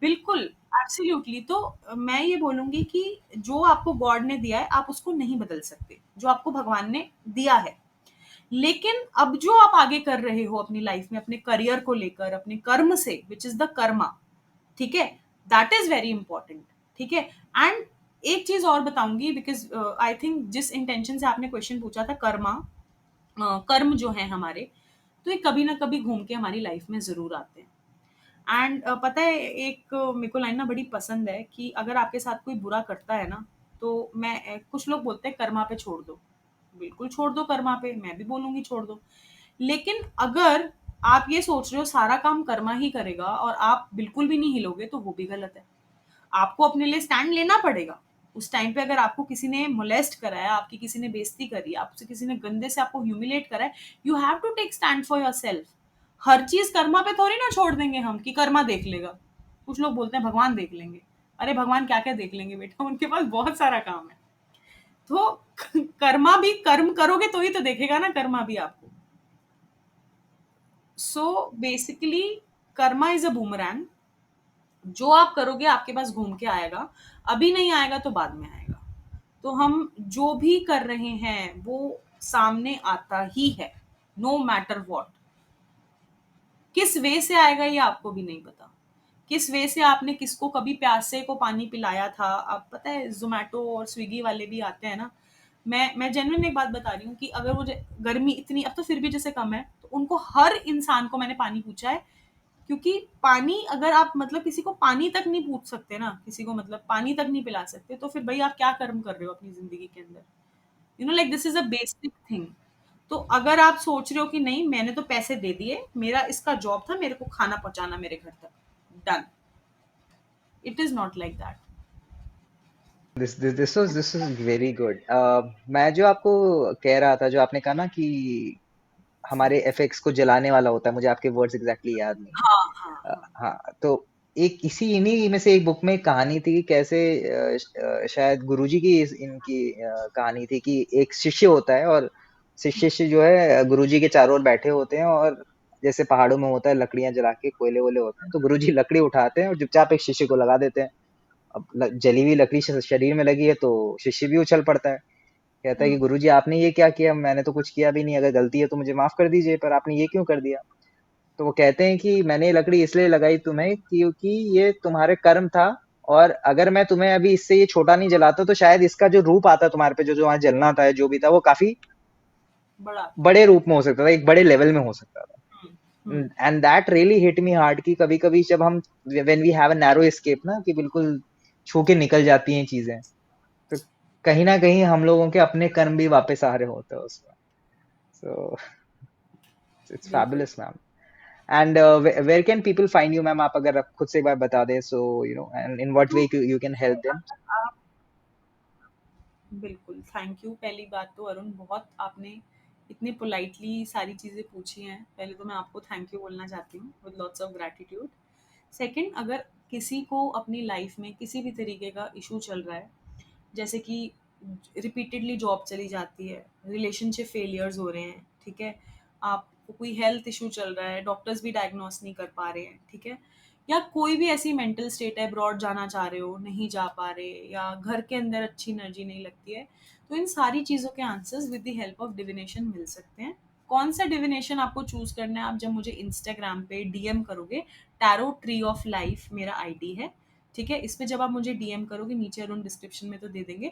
A: बिल्कुल, एब्सोल्युटली। तो मैं ये बोलूंगी कि जो आपको गॉड ने दिया है आप उसको नहीं बदल सकते, जो आपको भगवान ने दिया है। लेकिन अब जो आप आगे कर रहे हो अपनी लाइफ में, अपने करियर को लेकर, अपने कर्म से, विच इज द कर्मा, ठीक है, दैट इज वेरी इंपॉर्टेंट। ठीक है। एंड एक चीज और बताऊंगी, बिकॉज आई थिंक जिस इंटेंशन से आपने क्वेश्चन पूछा था, कर्मा, कर्म जो है हमारे, तो ये कभी ना कभी घूम के हमारी लाइफ में जरूर आते हैं। एंड पता है, एक मेरे को लाइन ना बड़ी पसंद है कि अगर आपके साथ कोई बुरा करता है ना, तो कुछ लोग बोलते हैं कर्मा पे छोड़ दो। बिल्कुल छोड़ दो कर्मा पे, मैं भी बोलूंगी छोड़ दो। लेकिन अगर आप ये सोच रहे हो सारा काम कर्मा ही करेगा और आप बिल्कुल भी नहीं हिलोगे, तो वो भी गलत है। आपको अपने लिए स्टैंड लेना पड़ेगा। उस टाइम पे अगर आपको किसी ने मोलेस्ट करा है, आपकी किसी ने बेइज्जती करी, आपसे किसी ने गंदे से आपको ह्यूमिलेट करा है, you have to take stand for yourself. हर चीज कर्मा पे थोड़ी ना छोड़ देंगे हम कि कर्मा देख लेगा। कुछ लोग बोलते हैं भगवान देख लेंगे। अरे भगवान क्या क्या देख लेंगे बेटा, उनके पास बहुत सारा काम है। तो कर्मा भी, कर्म करोगे तो ही तो देखेगा ना कर्मा भी आपको। So basically Karma is a boomerang. जो आप करोगे आपके पास घूम के आएगा। अभी नहीं आएगा तो बाद में आएगा। तो हम जो भी कर रहे हैं वो सामने आता ही है, नो मैटर वॉट। किस वे से आएगा ये आपको भी नहीं पता। किस वे से आपने किसको कभी प्यासे को पानी पिलाया था। अब पता है जोमेटो और स्विगी वाले भी आते हैं ना। मैं जेन्युइन एक बात बता रही हूँ कि अगर वो गर्मी इतनी, अब तो फिर भी जैसे कम है, तो उनको हर इंसान को मैंने पानी पूछा है। क्योंकि पानी, अगर आप मतलब किसी को पानी तक नहीं पूछ सकते ना, किसी को मतलब पानी तक नहीं पिला सकते, तो फिर भाई आप क्या कर्म कर रहे हो अपनी जिंदगी के अंदर। Like this is a basic thing. तो अगर आप सोच रहे हो कि नहीं मैंने तो पैसे दे दिए, मेरा इसका जॉब था मेरे को खाना पहुंचाना मेरे घर तक, done. It is not like that.
B: This is very good. मैं जो आपको कह रहा था, जो आपने कहा ना कि हमारे एफएक्स को जलाने वाला होता है, मुझे आपके वर्ड्स एग्जैक्टली याद नहीं है।
A: हाँ हाँ हाँ।
B: हाँ, तो एक इसी इन्हीं में से एक बुक में एक कहानी थी कि कैसे शायद गुरुजी की इनकी कहानी थी कि एक शिष्य होता है, और शिष्य जो है गुरुजी के चारों ओर बैठे होते हैं, और जैसे पहाड़ों में होता है लकड़ियां जला के कोयले वोले होते हैं, तो गुरुजी लकड़ी उठाते हैं और चुपचाप एक शिष्य को लगा देते हैं। अब जली हुई लकड़ी शरीर में लगी है तो शिष्य भी उछल पड़ता है। कहता है कि
A: हम्म।
B: गुरुजी आपने ये क्या किया, मैंने तो कुछ किया भी नहीं, अगर गलती है तो मुझे माफ कर दीजिए, पर आपने ये क्यों कर दिया। तो वो कहते हैं कि मैंने ये लकड़ी इसलिए लगाई तुम्हें क्योंकि ये तुम्हारे कर्म था, और अगर मैं तुम्हें अभी इससे ये छोटा नहीं जलाता तो शायद इसका जो रूप आता तुम्हारे पे, जो जो वहां जलना था, जो भी था, वो काफी
A: बड़ा।
B: बड़े रूप में हो सकता था, एक बड़े लेवल में हो सकता
A: हम्म।
B: था।
A: Hmm.
B: And that really hit me hard कि कभी कभी जब हम, when we have a narrow escape ना, कि बिल्कुल छू के निकल जाती हैं चीजें, तो कहीं ना कहीं हम लोगों के अपने कर्म भी वापस आ रहे होते हैं उसमें। सो इट्स
A: बिल्कुल।
B: Fabulous ma'am. And where can people find you ma'am, आप अगर आप खुद से एक बार बता दें, so and in what way
A: तो
B: यू कैन हेल्प देम।
A: आप, बिल्कुल थैंक यू। पहली बात तो अरुण, बहुत आपने इतने पोलाइटली सारी चीज़ें पूछी हैं, पहले तो मैं आपको थैंक यू बोलना चाहती हूँ with lots of gratitude. Second, अगर किसी को अपनी लाइफ में किसी भी तरीके का इशू चल रहा है, जैसे कि रिपीटेडली जॉब चली जाती है, रिलेशनशिप फेलियर्स हो रहे हैं, ठीक है, आपको कोई हेल्थ इशू चल रहा है, डॉक्टर्स भी डायग्नोस नहीं कर पा रहे हैं, ठीक है, या कोई भी ऐसी मेंटल स्टेट है, ब्रॉड जाना चाह रहे हो नहीं जा पा रहे, या घर के अंदर अच्छी एनर्जी नहीं लगती है, तो इन सारी चीज़ों के answers with the help of divination मिल सकते हैं। कौन सा डिविनेशन आपको चूज करना है, आप जब मुझे इंस्टाग्राम पे डीएम करोगे, टैरो ट्री ऑफ लाइफ मेरा आईडी है, ठीक है, इस पे जब आप मुझे डीएम करोगे, नीचे अरुण डिस्क्रिप्शन में तो दे देंगे,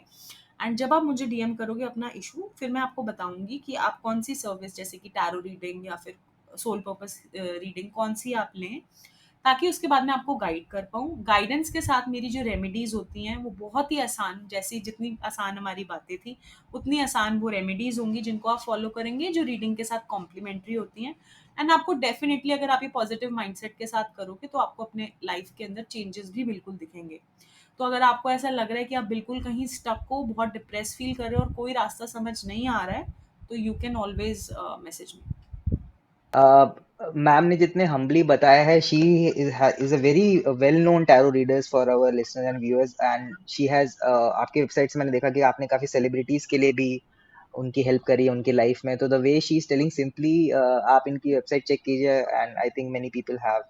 A: एंड जब आप मुझे डीएम करोगे अपना इशू, फिर मैं आपको बताऊंगी कि आप कौन सी सर्विस, जैसे कि टैरो रीडिंग या फिर सोल पर्पस रीडिंग, कौन सी आप लें, ताकि उसके बाद मैं आपको गाइड कर पाऊँ। गाइडेंस के साथ मेरी जो रेमेडीज़ होती हैं वो बहुत ही आसान, जैसी जितनी आसान हमारी बातें थी उतनी आसान वो रेमेडीज़ होंगी, जिनको आप फॉलो करेंगे, जो रीडिंग के साथ कॉम्प्लीमेंट्री होती हैं। एंड आपको डेफिनेटली, अगर आप ये पॉजिटिव माइंडसेट के साथ करोगे, तो आपको अपने लाइफ के अंदर चेंजेस भी बिल्कुल दिखेंगे। तो अगर आपको ऐसा लग रहा है कि आप बिल्कुल कहीं स्टक हो, बहुत डिप्रेस फील कर रहे हो और कोई रास्ता समझ नहीं आ रहा है, तो you can always message me.
B: Ma'am ने जितने हम्बली बताया है, she is a very well known tarot readers for our listeners and viewers, and she has आपके वेबसाइट से मैंने देखा कि आपने काफी सेलिब्रिटीज के लिए भी उनकी हेल्प करी है उनकी लाइफ में। तो the way she is telling simply, आप इनकी वेबसाइट चेक कीजिए, and I think many people have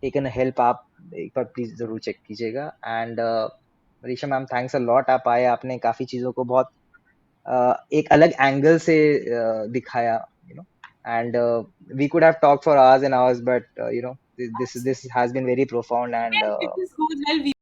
B: taken help. आप एक बार प्लीज जरूर चेक कीजिएगा। And Manisha ma'am, thanks a lot, आप आए, आपने काफी चीजों को बहुत एक अलग एंगल से दिखाया, you know. And we could have talked for hours and hours, but this has been very profound, and
A: If this goes well, we